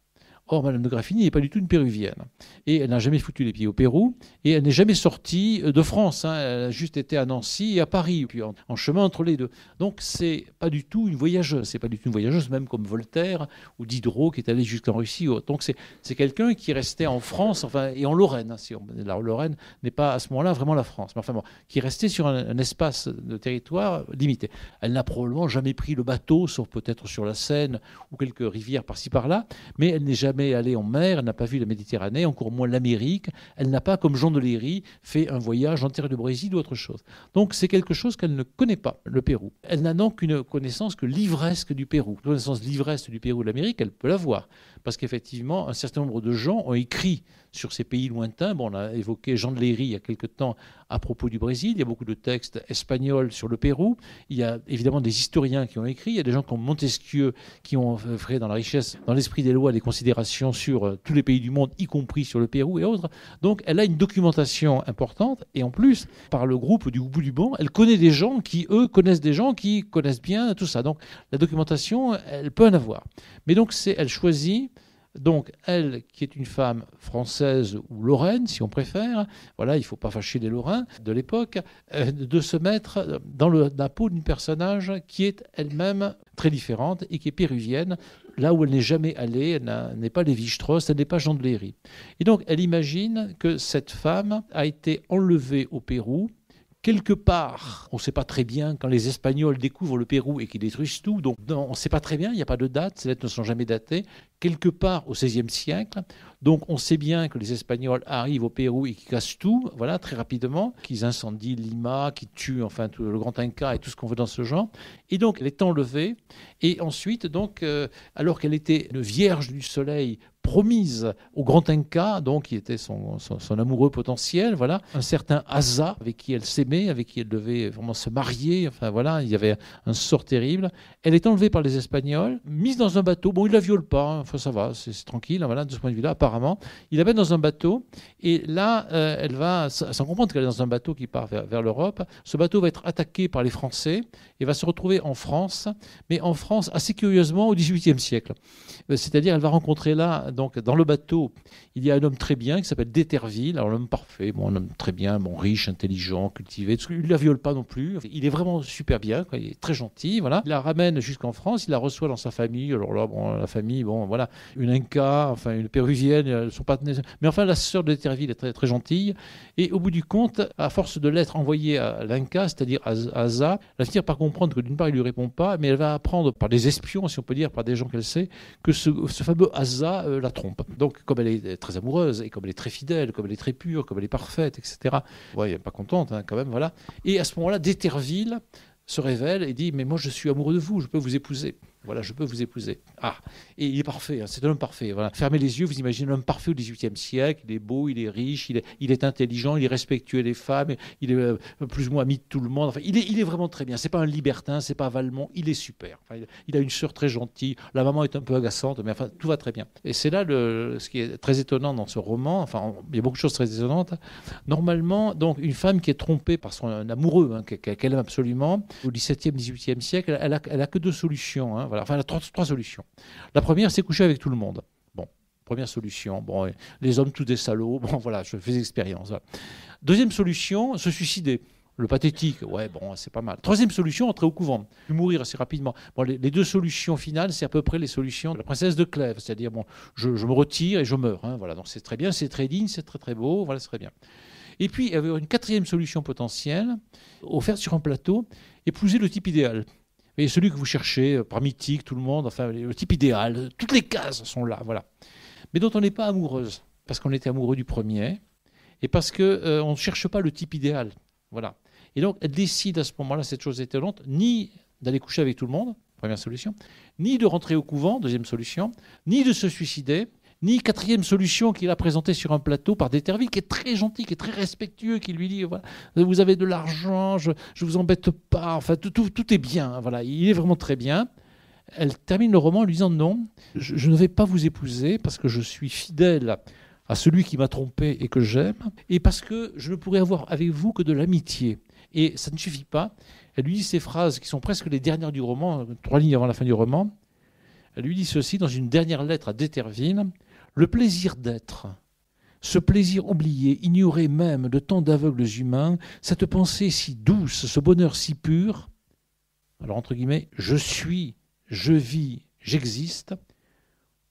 Or, Madame de Graffigny n'est pas du tout une péruvienne. Et elle n'a jamais foutu les pieds au Pérou. Et elle n'est jamais sortie de France. Elle a juste été à Nancy et à Paris, puis en chemin entre les deux. Donc, c'est pas du tout une voyageuse. C'est pas du tout une voyageuse, même comme Voltaire ou Diderot qui est allé jusqu'en Russie. Donc, c'est quelqu'un qui restait en France, et en Lorraine. La Lorraine n'est pas à ce moment-là vraiment la France. Mais qui restait sur un espace de territoire limité. Elle n'a probablement jamais pris le bateau, sauf peut-être sur la Seine ou quelques rivières par-ci par-là. Mais elle n'est jamais allée en mer, elle n'a pas vu la Méditerranée, encore moins l'Amérique. Elle n'a pas, comme Jean de Léry, fait un voyage en terre de Brésil ou autre chose. Donc c'est quelque chose qu'elle ne connaît pas, le Pérou. Elle n'a donc une connaissance que livresque du Pérou. Une connaissance livresque du Pérou de l'Amérique, elle peut l'avoir. parce qu'effectivement, un certain nombre de gens ont écrit sur ces pays lointains. Bon, on a évoqué Jean de Léry il y a quelque temps à propos du Brésil. Il y a beaucoup de textes espagnols sur le Pérou. Il y a évidemment des historiens qui ont écrit. Il y a des gens comme Montesquieu qui ont fait dans la richesse, dans l'esprit des lois, des considérations sur tous les pays du monde, y compris sur le Pérou et autres. Donc, elle a une documentation importante. Et en plus, par le groupe du bout du banc, elle connaît des gens qui, eux, connaissent des gens qui connaissent bien tout ça. Donc, la documentation, elle peut en avoir. Mais donc, elle choisit... Donc, elle, qui est une femme française ou lorraine, si on préfère, voilà, il ne faut pas fâcher les Lorrains de l'époque, de se mettre dans la peau d'une personnage qui est elle-même très différente et qui est péruvienne, là où elle n'est jamais allée, elle n'est pas Lévi-Strauss, elle n'est pas Jean de Léry. Et donc, elle imagine que cette femme a été enlevée au Pérou, quelque part, on ne sait pas très bien, quand les Espagnols découvrent le Pérou et qu'ils détruisent tout, donc on ne sait pas très bien, il n'y a pas de date, ces lettres ne sont jamais datées, quelque part au XVIe siècle. Donc on sait bien que les Espagnols arrivent au Pérou et qu'ils cassent tout, voilà, très rapidement, qu'ils incendient Lima, qu'ils tuent enfin tout le Grand Inca et tout ce qu'on veut dans ce genre. Et donc elle est enlevée, et ensuite, donc, alors qu'elle était une vierge du soleil, promise au Grand Inca, donc qui était son amoureux potentiel, voilà, un certain Asa, avec qui elle s'aimait, avec qui elle devait vraiment se marier, enfin voilà, il y avait un sort terrible. Elle est enlevée par les Espagnols, mise dans un bateau, bon, ils ne la violent pas, hein, enfin ça va, c'est tranquille, hein, voilà, de ce point de vue-là, apparemment. Ils la mettent dans un bateau, et là, elle va, sans comprendre qu'elle est dans un bateau qui part vers l'Europe, ce bateau va être attaqué par les Français, et va se retrouver en France, mais en France, assez curieusement, au XVIIIe siècle. C'est-à-dire, elle va rencontrer là, donc, dans le bateau, il y a un homme très bien qui s'appelle d'Éterville. Alors, l'homme parfait, bon, un homme très bien, bon, riche, intelligent, cultivé. Il ne la viole pas non plus. Il est vraiment super bien, quoi. Il est très gentil, voilà. Il la ramène jusqu'en France, il la reçoit dans sa famille. Alors là, bon, la famille, bon, voilà, une Inca, enfin, une péruvienne, elles sont pas... Mais enfin, la sœur d'Éterville est très, très gentille. Et au bout du compte, à force de lettres envoyées à l'Inca, c'est-à-dire à Asa, elle va finir par comprendre que d'une part, il ne lui répond pas, mais elle va apprendre par des espions, si on peut dire, par des gens qu'elle sait, que ce fameux Asa la trompe. Donc, comme elle est très amoureuse, et comme elle est très fidèle, comme elle est très pure, comme elle est parfaite, etc. Ouais, elle n'est pas contente, hein, quand même, voilà. Et à ce moment-là, d'Éterville se révèle et dit « Mais moi, je suis amoureux de vous, je peux vous épouser. » Voilà, je peux vous épouser. Ah, et il est parfait, hein, c'est un homme parfait. Voilà. Fermez les yeux, vous imaginez un homme parfait au XVIIIe siècle. Il est beau, il est riche, il est intelligent, il est respectueux des femmes, il est plus ou moins ami de tout le monde. Enfin, il est vraiment très bien. C'est pas un libertin, c'est pas Valmont, il est super. Enfin, il a une sœur très gentille. La maman est un peu agaçante, mais enfin, tout va très bien. Et c'est là ce qui est très étonnant dans ce roman. Enfin, il y a beaucoup de choses très étonnantes. Normalement, donc, une femme qui est trompée par son amoureux, hein, qu'elle aime absolument, au XVIIe, XVIIIe siècle, elle a que deux solutions. Hein, voilà. Enfin, elle a trois solutions. La première, c'est coucher avec tout le monde. Bon, première solution. Bon, les hommes, tous des salauds. Bon, voilà, je fais expérience. Voilà. Deuxième solution, se suicider. Le pathétique, ouais, bon, c'est pas mal. Troisième solution, entrer au couvent, mourir assez rapidement. Bon, les deux solutions finales, c'est à peu près les solutions de la princesse de Clèves, c'est-à-dire, bon, je me retire et je meurs. Hein, voilà, donc c'est très bien, c'est très digne, c'est très très beau, voilà, c'est très bien. Et puis, il y avait une quatrième solution potentielle, offerte sur un plateau, épouser le type idéal. Et celui que vous cherchez, par mythique, tout le monde, enfin, le type idéal, toutes les cases sont là, voilà. Mais dont on n'est pas amoureuse, parce qu'on était amoureux du premier, et parce qu'on ne cherche pas le type idéal, voilà. Et donc, elle décide à ce moment-là, cette chose étonnante, ni d'aller coucher avec tout le monde, première solution, ni de rentrer au couvent, deuxième solution, ni de se suicider, ni quatrième solution qu'il a présentée sur un plateau par d'Éterville, qui est très gentil, qui est très respectueux, qui lui dit voilà, vous avez de l'argent, je ne vous embête pas, enfin tout est bien, voilà, il est vraiment très bien. Elle termine le roman en lui disant non, je ne vais pas vous épouser parce que je suis fidèle à celui qui m'a trompé et que j'aime, et parce que je ne pourrai avoir avec vous que de l'amitié. Et ça ne suffit pas. Elle lui dit ces phrases qui sont presque les dernières du roman, 3 lignes avant la fin du roman. Elle lui dit ceci dans une dernière lettre à d'Éterville. Le plaisir d'être, ce plaisir oublié, ignoré même de tant d'aveugles humains, cette pensée si douce, ce bonheur si pur, alors entre guillemets, je suis, je vis, j'existe,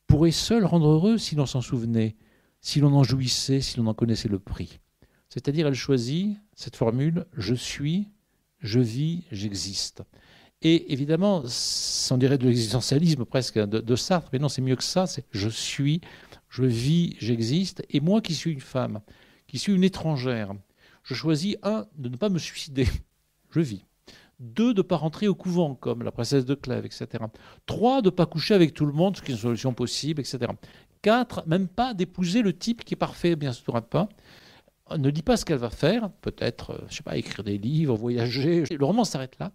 pourrait seul rendre heureux si l'on s'en souvenait, si l'on en jouissait, si l'on en connaissait le prix. C'est-à-dire, elle choisit cette formule, je suis, je vis, j'existe. Et évidemment, on dirait de l'existentialisme presque de Sartre, mais non, c'est mieux que ça, c'est je suis, je vis, j'existe, et moi qui suis une femme, qui suis une étrangère, je choisis, de ne pas me suicider, je vis. 2, de ne pas rentrer au couvent, comme la princesse de Clèves, etc. 3, de ne pas coucher avec tout le monde, ce qui est une solution possible, etc. 4, même pas d'épouser le type qui est parfait, bien sûr pas. Ne dit pas ce qu'elle va faire, peut-être, je sais pas, écrire des livres, voyager. Le roman s'arrête là.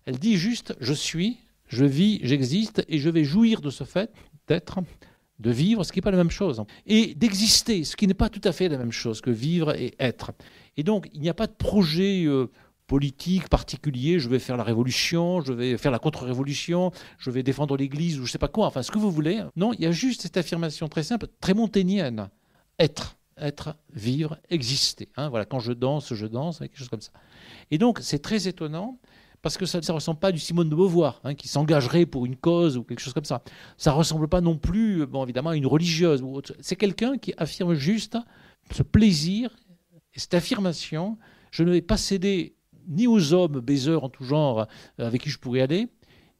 Elle dit juste, je suis, je vis, j'existe, et je vais jouir de ce fait d'être, de vivre, ce qui n'est pas la même chose, et d'exister, ce qui n'est pas tout à fait la même chose que vivre et être. Et donc, il n'y a pas de projet politique particulier, je vais faire la révolution, je vais faire la contre-révolution, je vais défendre l'Église, ou je ne sais pas quoi, enfin, ce que vous voulez. Non, il y a juste cette affirmation très simple, très montaignienne, être, vivre, exister. Voilà, quand je danse, quelque chose comme ça. Et donc, c'est très étonnant, parce que ça ne ressemble pas à du Simone de Beauvoir, qui s'engagerait pour une cause ou quelque chose comme ça. Ça ne ressemble pas non plus, évidemment, à une religieuse. C'est quelqu'un qui affirme juste ce plaisir et cette affirmation. Je ne vais pas céder ni aux hommes baiseurs en tout genre avec qui je pourrais aller,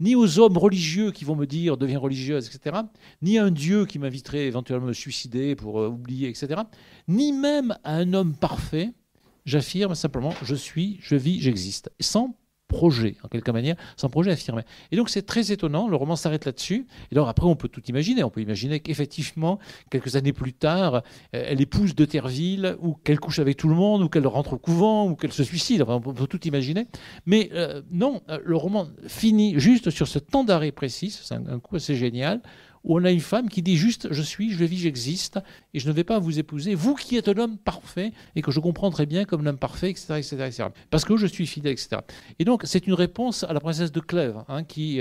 ni aux hommes religieux qui vont me dire « deviens religieuse », etc., ni à un Dieu qui m'inviterait éventuellement à me suicider pour oublier, etc., ni même à un homme parfait. J'affirme simplement « je suis, je vis, j'existe », sans projet, en quelque manière, sans projet affirmé. Et donc c'est très étonnant, le roman s'arrête là-dessus, et alors après on peut tout imaginer, on peut imaginer qu'effectivement, quelques années plus tard, elle épouse de Terville, ou qu'elle couche avec tout le monde, ou qu'elle rentre au couvent, ou qu'elle se suicide, enfin, on peut tout imaginer, mais non, le roman finit juste sur ce temps d'arrêt précis, c'est un coup assez génial, où on a une femme qui dit juste « je suis, je vis, j'existe, et je ne vais pas vous épouser, vous qui êtes l'homme parfait, et que je comprends très bien comme l'homme parfait, etc., etc., etc., parce que je suis fidèle, etc. » Et donc, c'est une réponse à la princesse de Clèves, qui,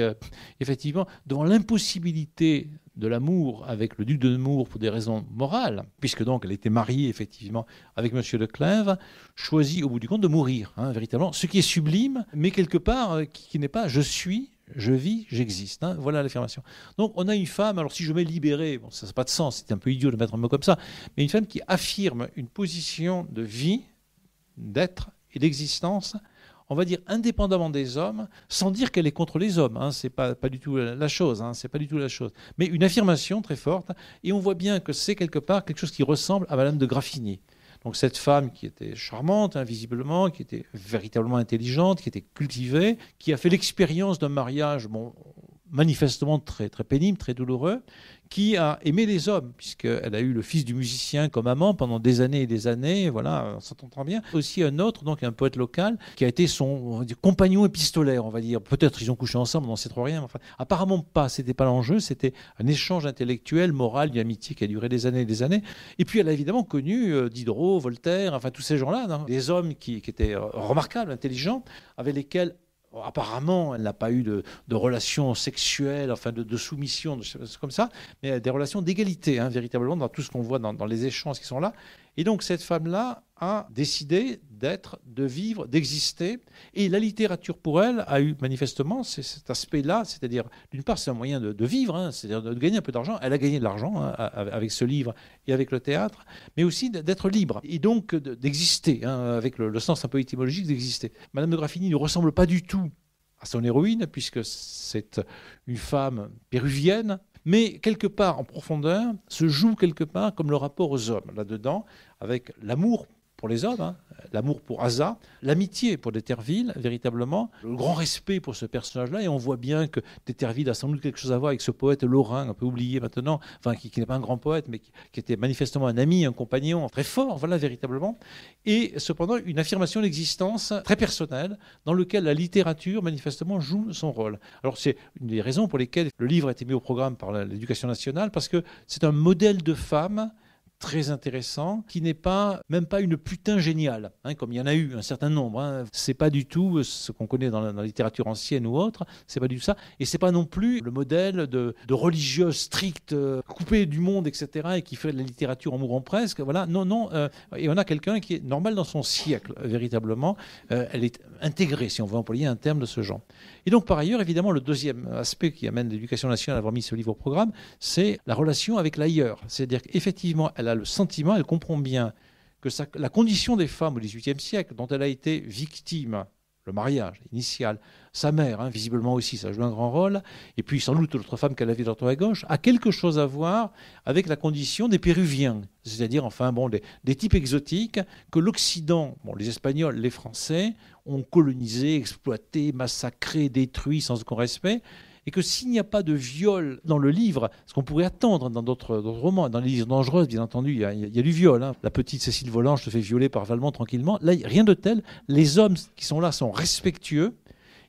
effectivement, devant l'impossibilité de l'amour avec le duc de Nemours pour des raisons morales, puisque donc elle était mariée, effectivement, avec monsieur de Clèves, choisit, au bout du compte, de mourir, véritablement, ce qui est sublime, mais quelque part, qui n'est pas « je suis », je vis, j'existe. Voilà l'affirmation. Donc on a une femme, alors si je mets libérée, ça n'a pas de sens, c'est un peu idiot de mettre un mot comme ça, mais une femme qui affirme une position de vie, d'être et d'existence, on va dire indépendamment des hommes, sans dire qu'elle est contre les hommes. C'est pas du tout la chose. C'est pas du tout la chose. Mais une affirmation très forte, et on voit bien que c'est quelque part quelque chose qui ressemble à Madame de Graffigny. Donc cette femme qui était charmante, visiblement, qui était véritablement intelligente, qui était cultivée, qui a fait l'expérience d'un mariage manifestement très, très pénible, très douloureux, qui a aimé les hommes, puisqu'elle a eu le fils du musicien comme amant pendant des années et des années, voilà, on s'entend très bien. Aussi un autre, donc un poète local, qui a été son compagnon épistolaire, on va dire. Peut-être ils ont couché ensemble, on n'en sait trop rien, mais enfin, apparemment pas, c'était pas l'enjeu, c'était un échange intellectuel, moral, une amitié qui a duré des années et des années. Et puis elle a évidemment connu Diderot, Voltaire, enfin tous ces gens-là, des hommes qui étaient remarquables, intelligents, avec lesquels apparemment, elle n'a pas eu de relations sexuelles, enfin de soumission, comme ça, mais des relations d'égalité, véritablement, dans tout ce qu'on voit dans les échanges qui sont là. Et donc, cette femme-là a décidé d'être, de vivre, d'exister. Et la littérature, pour elle, a eu manifestement cet aspect-là, c'est-à-dire, d'une part, c'est un moyen de vivre, c'est-à-dire de gagner un peu d'argent. Elle a gagné de l'argent avec ce livre et avec le théâtre, mais aussi d'être libre, et donc d'exister, avec le sens un peu étymologique d'exister. Madame de Graffigny ne ressemble pas du tout à son héroïne, puisque c'est une femme péruvienne, mais quelque part en profondeur se joue quelque part comme le rapport aux hommes là-dedans, avec l'amour pour les hommes, l'amour pour Asa, l'amitié pour d'Eterville, véritablement, le grand respect pour ce personnage-là, et on voit bien que d'Eterville a sans doute quelque chose à voir avec ce poète lorrain, un peu oublié maintenant, enfin qui n'est pas un grand poète, mais qui était manifestement un ami, un compagnon très fort, voilà, véritablement, et cependant une affirmation d'existence très personnelle, dans lequel la littérature, manifestement, joue son rôle. Alors c'est une des raisons pour lesquelles le livre a été mis au programme par l'Éducation nationale, parce que c'est un modèle de femme très intéressant, qui n'est pas, même pas une putain géniale, comme il y en a eu un certain nombre. C'est pas du tout ce qu'on connaît dans la littérature ancienne ou autre, c'est pas du tout ça, et c'est pas non plus le modèle de religieuse stricte, coupée du monde, etc., et qui fait de la littérature en mourant presque, voilà, non, et on a quelqu'un qui est normal dans son siècle, véritablement, elle est intégrée, si on veut employer un terme de ce genre. Et donc, par ailleurs, évidemment, le deuxième aspect qui amène l'Éducation nationale à avoir mis ce livre au programme, c'est la relation avec l'ailleurs. C'est-à-dire qu'effectivement, elle a le sentiment, elle comprend bien que la condition des femmes au XVIIIe siècle, dont elle a été victime, le mariage initial, sa mère, visiblement aussi, ça joue un grand rôle, et puis sans doute l'autre femme qu'elle avait de droite à gauche, a quelque chose à voir avec la condition des Péruviens, c'est-à-dire des types exotiques que l'Occident, les Espagnols, les Français, ont colonisé, exploité, massacré, détruit sans aucun respect. Et que s'il n'y a pas de viol dans le livre, ce qu'on pourrait attendre dans d'autres romans, dans les livres dangereuses, bien entendu, il y a du viol. Hein. La petite Cécile Volange se fait violer par Valmont tranquillement. Là, rien de tel. Les hommes qui sont là sont respectueux.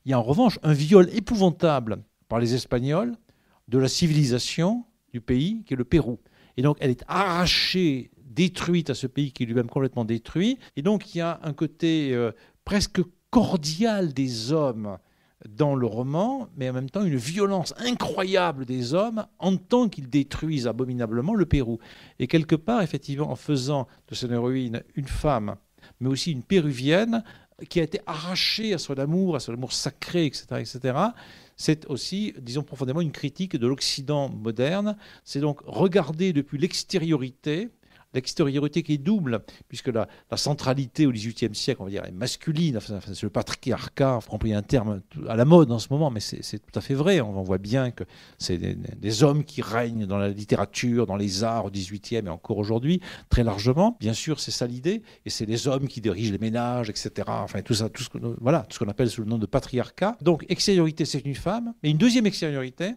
Il y a en revanche un viol épouvantable par les Espagnols de la civilisation du pays, qui est le Pérou. Et donc, elle est arrachée, détruite à ce pays qui est lui-même complètement détruit. Et donc, il y a un côté presque cordial des hommes dans le roman, mais en même temps une violence incroyable des hommes en tant qu'ils détruisent abominablement le Pérou. Et quelque part, effectivement, en faisant de cette héroïne une femme, mais aussi une péruvienne, qui a été arrachée à son amour sacré, etc., etc., c'est aussi, disons profondément, une critique de l'Occident moderne. C'est donc regarder depuis l'extériorité qui est double, puisque la centralité au XVIIIe siècle, on va dire, est masculine. Enfin, c'est le patriarcat, pour employer un terme à la mode en ce moment, mais c'est tout à fait vrai. On voit bien que c'est des hommes qui règnent dans la littérature, dans les arts au XVIIIe et encore aujourd'hui, très largement. Bien sûr, c'est ça l'idée, et c'est les hommes qui dirigent les ménages, etc. Enfin, tout ça, tout ce qu'on appelle sous le nom de patriarcat. Donc, extériorité, c'est une femme, mais une deuxième extériorité,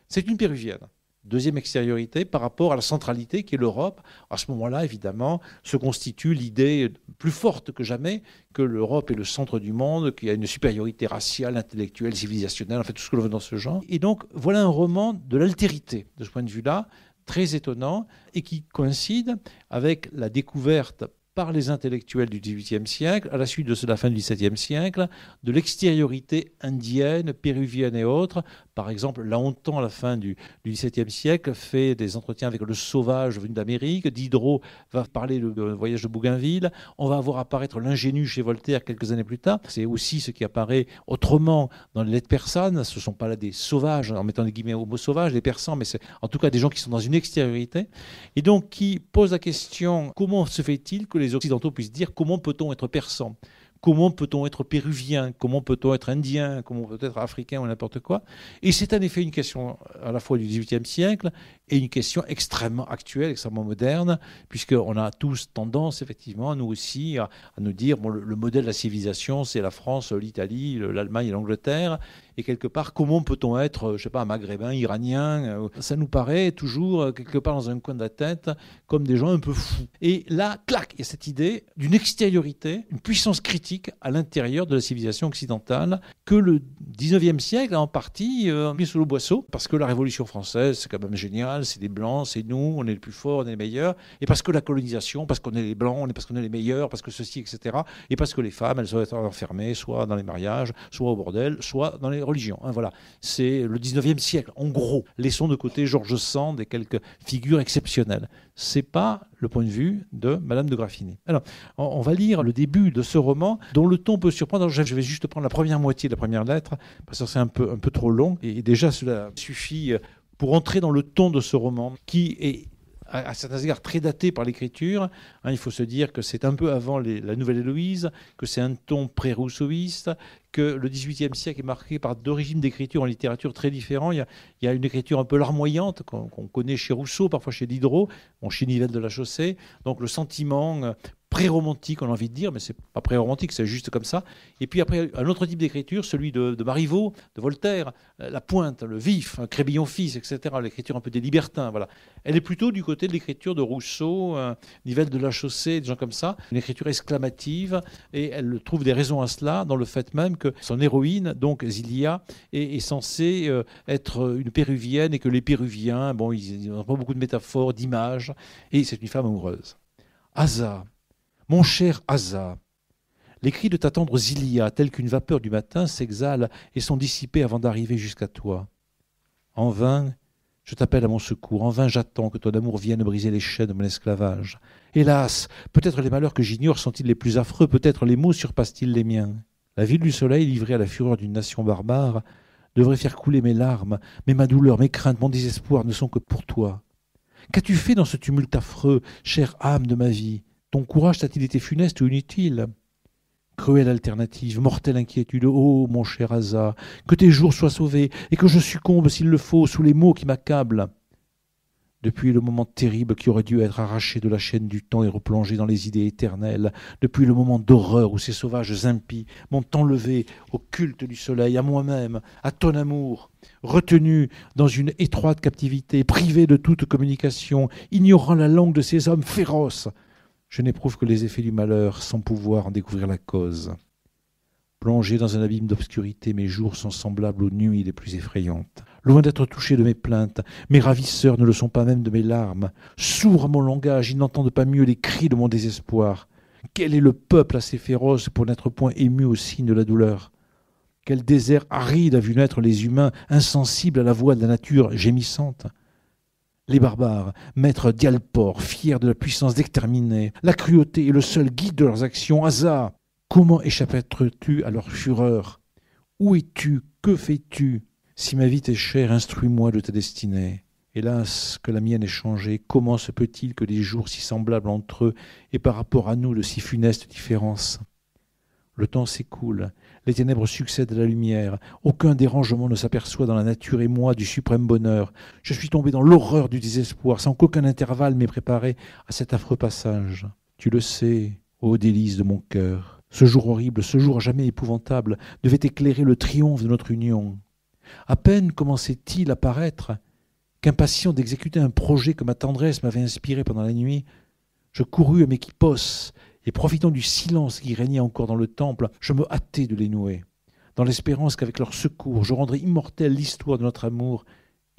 c'est une péruvienne. Deuxième extériorité par rapport à la centralité qui est l'Europe. À ce moment-là, évidemment, se constitue l'idée plus forte que jamais que l'Europe est le centre du monde, qu'il y a une supériorité raciale, intellectuelle, civilisationnelle, en fait tout ce que l'on veut dans ce genre. Et donc, voilà un roman de l'altérité, de ce point de vue-là, très étonnant, et qui coïncide avec la découverte par les intellectuels du XVIIIe siècle, à la suite de la fin du XVIIe siècle, de l'extériorité indienne, péruvienne et autres. Par exemple, Laontan, à la fin du XVIIe siècle, fait des entretiens avec le sauvage venu d'Amérique. Diderot va parler du voyage de Bougainville. On va voir apparaître l'ingénu chez Voltaire quelques années plus tard. C'est aussi ce qui apparaît autrement dans les lettres persanes. Ce ne sont pas là des sauvages, en mettant des guillemets au mot sauvage, des persans, mais c'est en tout cas des gens qui sont dans une extériorité. Et donc qui posent la question, comment se fait-il que les Occidentaux puissent dire comment peut-on être persan ? Comment peut-on être péruvien? Comment peut-on être indien? Comment peut-on être africain ou n'importe quoi? Et c'est en effet une question à la fois du XVIIIe siècle et une question extrêmement actuelle, extrêmement moderne, puisqu'on a tous tendance, effectivement, nous aussi, à nous dire bon, le modèle de la civilisation, c'est la France, l'Italie, l'Allemagne et l'Angleterre. Et quelque part, comment peut-on être, je ne sais pas, maghrébin, iranien? Ça nous paraît toujours, quelque part dans un coin de la tête, comme des gens un peu fous. Et là, clac, il y a cette idée d'une extériorité, une puissance critique à l'intérieur de la civilisation occidentale que le 19e siècle a en partie mis sous le boisseau, parce que la Révolution française, c'est quand même génial, c'est des Blancs, c'est nous, on est les plus forts, on est les meilleurs, et parce que la colonisation, parce qu'on est les Blancs, parce qu'on est les meilleurs, parce que ceci, etc., et parce que les femmes, elles doivent être enfermées, soit dans les mariages, soit au bordel, soit dans les religions. Hein, voilà. C'est le 19e siècle. En gros, laissons de côté George Sand et quelques figures exceptionnelles. Ce n'est pas le point de vue de Madame de Graffigny. Alors, on va lire le début de ce roman, dont le ton peut surprendre. Je vais juste prendre la première moitié de la première lettre, parce que c'est un peu trop long. Et déjà, cela suffit pour entrer dans le ton de ce roman, qui est à certains égards très daté par l'écriture. Hein, il faut se dire que c'est un peu avant la Nouvelle Héloïse, que c'est un ton pré-rousseauiste, que le XVIIIe siècle est marqué par deux régimes d'écriture en littérature très différents. Il y a une écriture un peu larmoyante qu'on connaît chez Rousseau, parfois chez Diderot, chez Nivelle de la Chaussée. Donc le sentiment pré-romantique, on a envie de dire, mais c'est pas pré-romantique, c'est juste comme ça. Et puis après, un autre type d'écriture, celui de Marivaux, de Voltaire, la pointe, le vif, Crébillon fils, etc., l'écriture un peu des libertins, voilà. Elle est plutôt du côté de l'écriture de Rousseau, Nivelle de la Chaussée, des gens comme ça, une écriture exclamative, et elle trouve des raisons à cela dans le fait même que son héroïne, donc Zilia, est censée être une péruvienne, et que les péruviens, bon, ils n'ont pas beaucoup de métaphores, d'images, et c'est une femme amoureuse. Asa, mon cher Asa, les cris de ta tendre Zilia, tels qu'une vapeur du matin, s'exhalent et sont dissipés avant d'arriver jusqu'à toi. En vain, je t'appelle à mon secours, en vain j'attends que ton amour vienne briser les chaînes de mon esclavage. Hélas, peut-être les malheurs que j'ignore sont-ils les plus affreux, peut-être les maux surpassent-ils les miens. La ville du soleil, livrée à la fureur d'une nation barbare, devrait faire couler mes larmes, mais ma douleur, mes craintes, mon désespoir ne sont que pour toi. Qu'as-tu fait dans ce tumulte affreux, chère âme de ma vie? Ton courage t'a-t-il été funeste ou inutile? Cruelle alternative, mortelle inquiétude, ô mon cher Asa, que tes jours soient sauvés et que je succombe s'il le faut sous les maux qui m'accablent. Depuis le moment terrible qui aurait dû être arraché de la chaîne du temps et replongé dans les idées éternelles, depuis le moment d'horreur où ces sauvages impies m'ont enlevé au culte du soleil, à moi-même, à ton amour, retenu dans une étroite captivité, privé de toute communication, ignorant la langue de ces hommes féroces, je n'éprouve que les effets du malheur sans pouvoir en découvrir la cause. Plongé dans un abîme d'obscurité, mes jours sont semblables aux nuits les plus effrayantes. Loin d'être touché de mes plaintes, mes ravisseurs ne le sont pas même de mes larmes. Sourds à mon langage, ils n'entendent pas mieux les cris de mon désespoir. Quel est le peuple assez féroce pour n'être point ému au signe de la douleur? Quel désert aride a vu naître les humains, insensibles à la voix de la nature gémissante? Les barbares, maîtres Dialpor, fiers de la puissance d'exterminer, la cruauté est le seul guide de leurs actions. Hasard, comment échapperais-tu à leur fureur? Où es-tu? Que fais-tu? Si ma vie t'est chère, instruis-moi de ta destinée. Hélas, que la mienne est changée, comment se peut-il que des jours si semblables entre eux aient par rapport à nous de si funestes différences? Le temps s'écoule, les ténèbres succèdent à la lumière, aucun dérangement ne s'aperçoit dans la nature et moi du suprême bonheur. Je suis tombé dans l'horreur du désespoir, sans qu'aucun intervalle m'ait préparé à cet affreux passage. Tu le sais, ô délice de mon cœur, ce jour horrible, ce jour jamais épouvantable, devait éclairer le triomphe de notre union. À peine commençait-il à paraître qu'impatient d'exécuter un projet que ma tendresse m'avait inspiré pendant la nuit, je courus à mes quipos et, profitant du silence qui régnait encore dans le temple, je me hâtai de les nouer, dans l'espérance qu'avec leur secours, je rendrais immortelle l'histoire de notre amour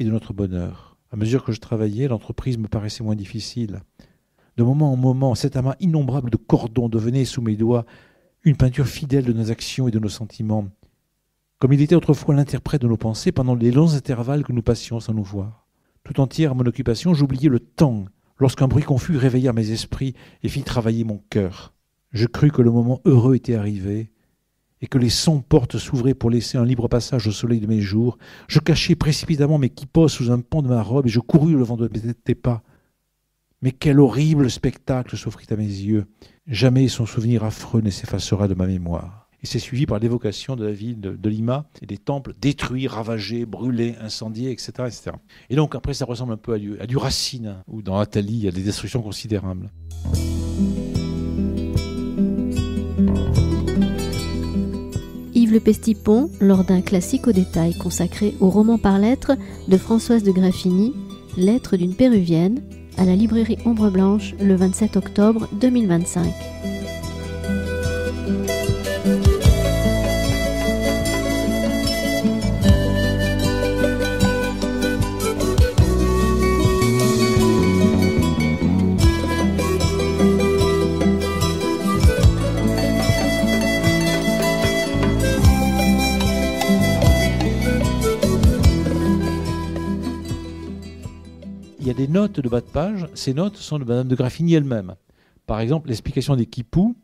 et de notre bonheur. À mesure que je travaillais, l'entreprise me paraissait moins difficile. De moment en moment, cet amas innombrable de cordons devenait sous mes doigts une peinture fidèle de nos actions et de nos sentiments, comme il était autrefois l'interprète de nos pensées pendant les longs intervalles que nous passions sans nous voir. Tout entière à mon occupation, j'oubliais le temps, lorsqu'un bruit confus réveilla mes esprits et fit travailler mon cœur. Je crus que le moment heureux était arrivé, et que les 100 portes s'ouvraient pour laisser un libre passage au soleil de mes jours. Je cachai précipitamment mes quipos sous un pan de ma robe, et je courus au devant de tes pas. Mais quel horrible spectacle s'offrit à mes yeux! Jamais son souvenir affreux ne s'effacera de ma mémoire. Et c'est suivi par l'évocation de la ville de Lima et des temples détruits, ravagés, brûlés, incendiés, etc., etc. Et donc après, ça ressemble un peu à du Racine, où dans Athalie, il y a des destructions considérables. Yves Le Pestipon, lors d'un classique au détail consacré au roman par lettres de Françoise de Graffigny, Lettres d'une Péruvienne, à la librairie Ombre Blanche le 27 octobre 2025. Il y a des notes de bas de page, ces notes sont de Madame de Graffigny elle-même. Par exemple, l'explication des quipous,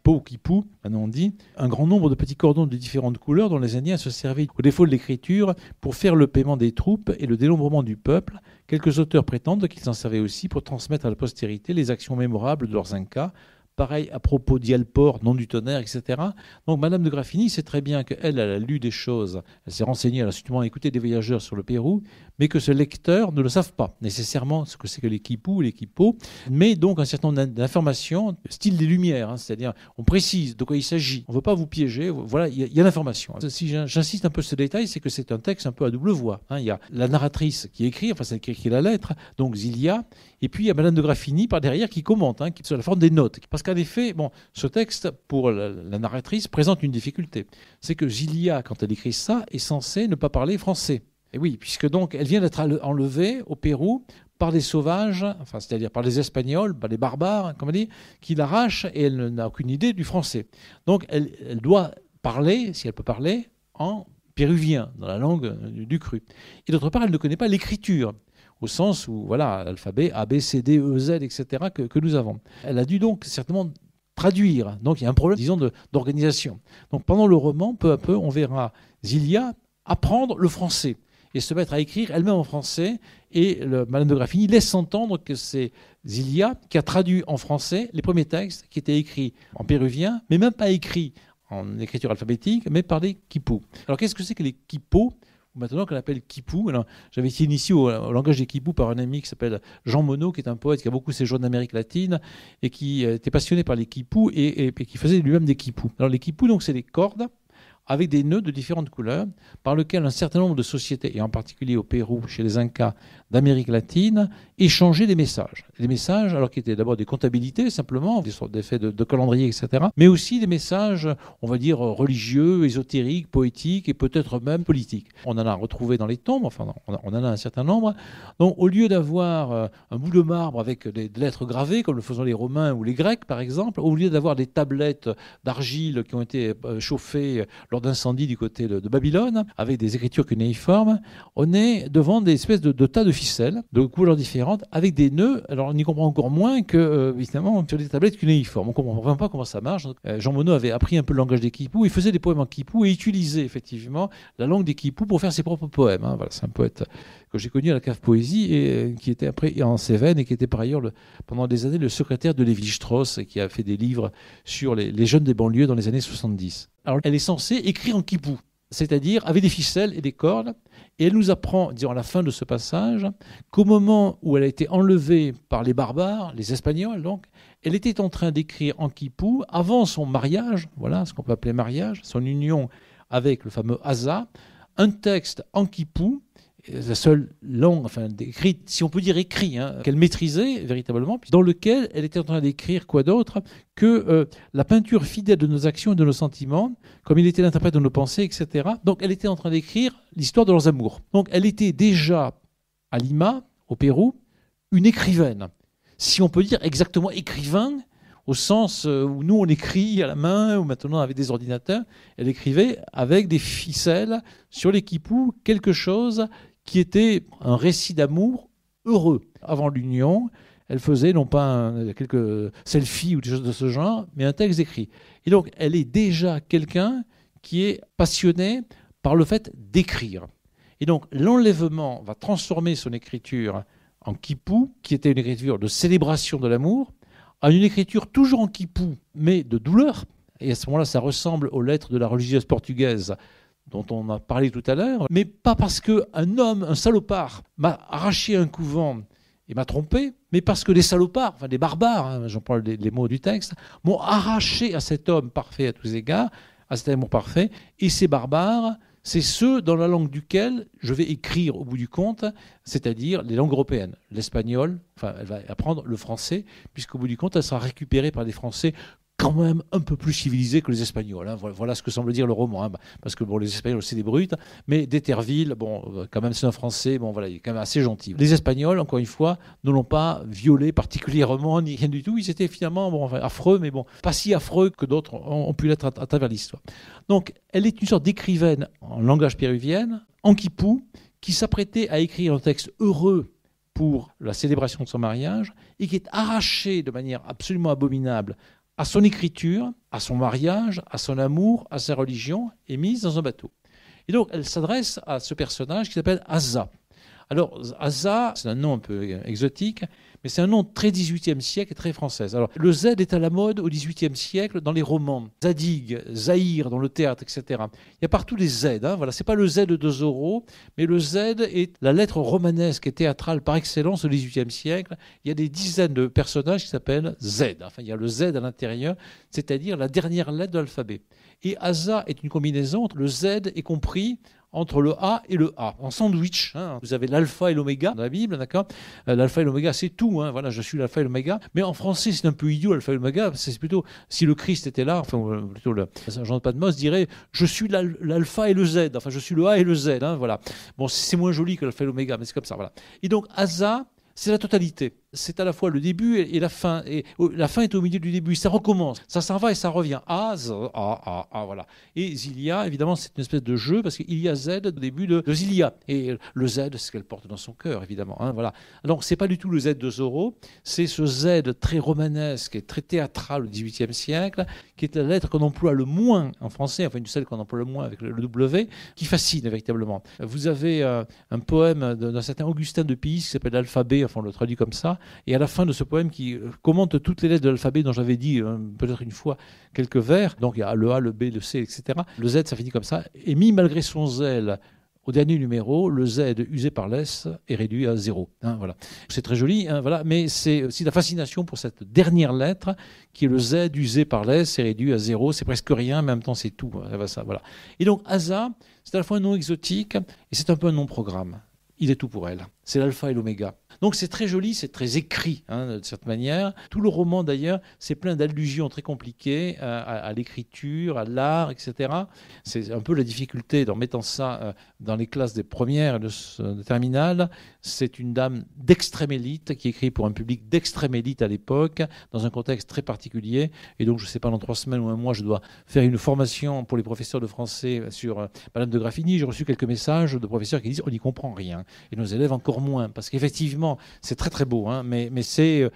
ou quipous, maintenant on dit, un grand nombre de petits cordons de différentes couleurs dont les Indiens se servaient au défaut de l'écriture pour faire le paiement des troupes et le dénombrement du peuple. Quelques auteurs prétendent qu'ils s'en servaient aussi pour transmettre à la postérité les actions mémorables de leurs Incas. Pareil à propos d'Ialpor, nom du tonnerre, etc. Donc Madame de Graffigny sait très bien qu'elle a lu des choses, elle s'est renseignée, elle a sûrement écouté des voyageurs sur le Pérou, mais que ce lecteur ne le savent pas nécessairement ce que c'est que les quipous ou les quipos, mais donc un certain nombre d'informations, style des Lumières, hein, c'est-à-dire on précise de quoi il s'agit, on ne veut pas vous piéger, voilà, il y a l'information. Si j'insiste un peu sur ce détail, c'est que c'est un texte un peu à double voix. Hein. Il y a la narratrice qui écrit, enfin celle qui écrit la lettre, donc Zilia, et puis il y a Madame de Graffigny par derrière qui commente, hein, qui est sur la forme des notes. Parce qu'en effet, bon, ce texte, pour la narratrice, présente une difficulté. C'est que Zilia, quand elle écrit ça, est censée ne pas parler français. Et oui, puisque donc elle vient d'être enlevée au Pérou par des sauvages, enfin c'est-à-dire par les Espagnols, par les barbares, comme on dit, qui l'arrachent et elle n'a aucune idée du français. Donc elle doit parler, si elle peut parler, en péruvien, dans la langue du cru. Et d'autre part, elle ne connaît pas l'écriture, au sens où, voilà, l'alphabet A, B, C, D, E, Z, etc., que nous avons. Elle a dû donc certainement traduire. Donc il y a un problème, disons, d'organisation. Donc pendant le roman, peu à peu, on verra Zilia apprendre le français et se mettre à écrire elle-même en français. Et Madame de Graffigny laisse entendre que c'est Zilia qui a traduit en français les premiers textes qui étaient écrits en péruvien, mais même pas écrits en écriture alphabétique, mais par les quipos. Alors qu'est-ce que c'est que les quipos maintenant qu'on appelle Kipou. Alors, j'avais été initié au langage des Kipou par un ami qui s'appelle Jean Monod, qui est un poète qui a beaucoup séjourné en Amérique latine et qui était passionné par les Kipou et qui faisait lui-même des Kipou. Alors les Kipou, donc, c'est des cordes avec des nœuds de différentes couleurs, par lesquels un certain nombre de sociétés, et en particulier au Pérou, chez les Incas d'Amérique latine, échangeaient des messages. Des messages, alors qui étaient d'abord des comptabilités, simplement, des sortes d'effets de calendrier, etc., mais aussi des messages, on va dire, religieux, ésotériques, poétiques, et peut-être même politiques. On en a retrouvé dans les tombes, enfin, on en a un certain nombre. Donc, au lieu d'avoir un bout de marbre avec des lettres gravées, comme le faisaient les Romains ou les Grecs, par exemple, au lieu d'avoir des tablettes d'argile qui ont été chauffées lors d'incendie du côté de Babylone, avec des écritures cunéiformes, on est devant des espèces de tas de ficelles, de couleurs différentes, avec des nœuds. Alors on y comprend encore moins que, évidemment, sur des tablettes cunéiformes. On ne comprend vraiment pas comment ça marche. Donc, Jean Monod avait appris un peu le langage des Kipou, il faisait des poèmes en Kipou et utilisait effectivement la langue des Kipou pour faire ses propres poèmes. Hein. Voilà, c'est un poète que j'ai connu à la Cave Poésie et qui était après en Cévennes et qui était par ailleurs pendant des années le secrétaire de Lévi-Strauss et qui a fait des livres sur les jeunes des banlieues dans les années 70. Alors, elle est censée écrire en Kipou, c'est-à-dire avec des ficelles et des cordes, et elle nous apprend, disons à la fin de ce passage, qu'au moment où elle a été enlevée par les barbares, les Espagnols donc, elle était en train d'écrire en Kipou, avant son mariage, voilà ce qu'on peut appeler mariage, son union avec le fameux Asa, un texte en Kipou, la seule langue, enfin écrite, si on peut dire écrit, hein, qu'elle maîtrisait véritablement, dans lequel elle était en train d'écrire quoi d'autre que la peinture fidèle de nos actions et de nos sentiments, comme il était l'interprète de nos pensées, etc. Donc elle était en train d'écrire l'histoire de leurs amours. Donc elle était déjà à Lima, au Pérou, une écrivaine. Si on peut dire exactement écrivain, au sens où nous on écrit à la main, ou maintenant avec des ordinateurs, elle écrivait avec des ficelles sur les Kipou quelque chose qui était un récit d'amour heureux. Avant l'union, elle faisait non pas quelques selfies ou des choses de ce genre, mais un texte écrit. Et donc, elle est déjà quelqu'un qui est passionné par le fait d'écrire. Et donc, l'enlèvement va transformer son écriture en Kipou, qui était une écriture de célébration de l'amour, en une écriture toujours en Kipou, mais de douleur. Et à ce moment-là, ça ressemble aux lettres de la religieuse portugaise dont on a parlé tout à l'heure, mais pas parce qu'un homme, un salopard, m'a arraché un couvent et m'a trompé, mais parce que les salopards, enfin les barbares, hein, j'en parle les mots du texte, m'ont arraché à cet homme parfait à tous égards, à cet amour parfait, et ces barbares, c'est ceux dans la langue duquel je vais écrire au bout du compte, c'est-à-dire les langues européennes, l'espagnol, enfin elle va apprendre le français, puisqu'au bout du compte, elle sera récupérée par des Français quand même un peu plus civilisés que les Espagnols. Hein. Voilà ce que semble dire le roman. Hein. Parce que bon, les Espagnols, c'est des brutes, mais d'Éterville, bon, quand même, c'est un Français, bon, voilà, il est quand même assez gentil. Les Espagnols, encore une fois, ne l'ont pas violé particulièrement, ni rien du tout. Ils étaient finalement bon, enfin, affreux, mais bon, pas si affreux que d'autres ont pu l'être à travers l'histoire. Donc, elle est une sorte d'écrivaine en langage péruvien, en Kipou, qui s'apprêtait à écrire un texte heureux pour la célébration de son mariage, et qui est arraché de manière absolument abominable à son écriture, à son mariage, à son amour, à sa religion, est mise dans un bateau. Et donc, elle s'adresse à ce personnage qui s'appelle Asa. Alors, Asa, c'est un nom un peu exotique, mais c'est un nom très 18e siècle et très français. Alors, le Z est à la mode au 18e siècle dans les romans. Zadig, Zahir dans le théâtre, etc. Il y a partout des Z. Hein, voilà. Ce n'est pas le Z de Zorro, mais le Z est la lettre romanesque et théâtrale par excellence au 18e siècle. Il y a des dizaines de personnages qui s'appellent Z. Enfin, il y a le Z à l'intérieur, c'est-à-dire la dernière lettre de l'alphabet. Et Asa est une combinaison entre le Z est compris entre le A et le A, en sandwich. Hein. Vous avez l'alpha et l'oméga dans la Bible, d'accord ? L'alpha et l'oméga, c'est tout. Hein. Voilà, je suis l'alpha et l'oméga. Mais en français, c'est un peu idiot, l'alpha et l'oméga. C'est plutôt, si le Christ était là, enfin, plutôt Jean de Patmos dirait, je suis l'alpha et le Z. Enfin, je suis le A et le Z. Hein, voilà. Bon, c'est moins joli que l'alpha et l'oméga, mais c'est comme ça. Voilà. Et donc, Asa, c'est la totalité. C'est à la fois le début et la fin. Et la fin est au milieu du début. Ça recommence. Ça s'en va et ça revient. Voilà. Et Zilia, évidemment, c'est une espèce de jeu parce qu'il y a Z au début de Zilia. Et le Z, c'est ce qu'elle porte dans son cœur, évidemment. Hein, voilà. Donc, c'est pas du tout le Z de Zorro. C'est ce Z très romanesque et très théâtral au XVIIIe siècle, qui est la lettre qu'on emploie le moins en français, enfin, une celle qu'on emploie le moins avec le W, qui fascine véritablement. Vous avez un poème d'un certain Augustin de Pise qui s'appelle l'Alphabet, enfin, on le traduit comme ça. Et à la fin de ce poème qui commente toutes les lettres de l'alphabet dont j'avais dit peut-être une fois quelques vers, donc il y a le A, le B, le C, etc. Le Z, ça finit comme ça. Et mis malgré son zèle au dernier numéro, le Z usé par l'S est réduit à 0. Hein, voilà. C'est très joli, hein, voilà, mais c'est aussi la fascination pour cette dernière lettre qui est le Z usé par l'S est réduit à 0. C'est presque rien, mais en même temps c'est tout. Ça, voilà. Et donc Asa, c'est à la fois un nom exotique et c'est un peu un nom-programme. Il est tout pour elle. C'est l'alpha et l'oméga. Donc c'est très joli, c'est très écrit, de cette manière. Tout le roman d'ailleurs, c'est plein d'allusions très compliquées à l'écriture, à l'art, etc. C'est un peu la difficulté en mettant ça dans les classes des premières et de terminale. C'est une dame d'extrême élite qui écrit pour un public d'extrême élite à l'époque, dans un contexte très particulier. Et donc je ne sais pas, dans 3 semaines ou un mois, je dois faire une formation pour les professeurs de français sur Madame de Graffigny. J'ai reçu quelques messages de professeurs qui disent on n'y comprend rien. Et nos élèves encore moins. Parce qu'effectivement, c'est très très beau, mais c'est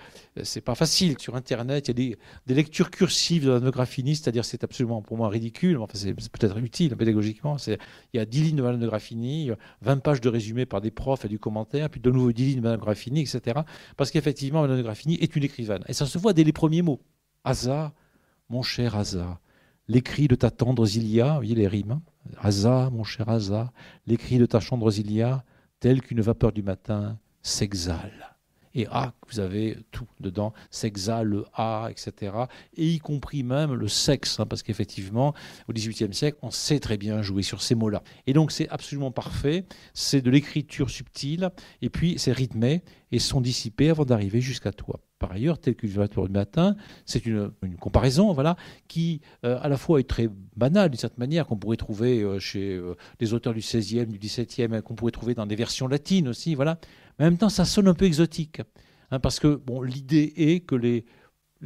pas facile. Sur Internet, il y a des lectures cursives de Madame de Graffigny, c'est-à-dire c'est absolument pour moi ridicule. Enfin, c'est peut-être utile pédagogiquement. Il y a 10 lignes de Madame de Graffigny, 20 pages de résumé par des profs et du commentaire, puis de nouveau 10 lignes de Madame de Graffigny, etc. Parce qu'effectivement, Madame de Graffigny est une écrivaine. Et ça se voit dès les premiers mots. Asa, mon cher Asa, les cris de ta tendre Zilia, vous voyez les rimes, hein. Asa, mon cher Asa, les cris de ta tendre Zilia, telle qu'une vapeur du matin, s'exhale. Et vous avez tout dedans, s'exhale, le A, etc. Et y compris même le sexe, parce qu'effectivement, au XVIIIe siècle, on sait très bien jouer sur ces mots-là. Et donc c'est absolument parfait, c'est de l'écriture subtile, et puis c'est rythmé, et sont dissipés avant d'arriver jusqu'à toi. Par ailleurs, tel qu'une vapeur du matin, c'est une comparaison qui à la fois est très banale d'une certaine manière, qu'on pourrait trouver chez les auteurs du XVIe, du XVIIe, qu'on pourrait trouver dans des versions latines aussi, voilà. Mais en même temps, ça sonne un peu exotique, parce que l'idée est que les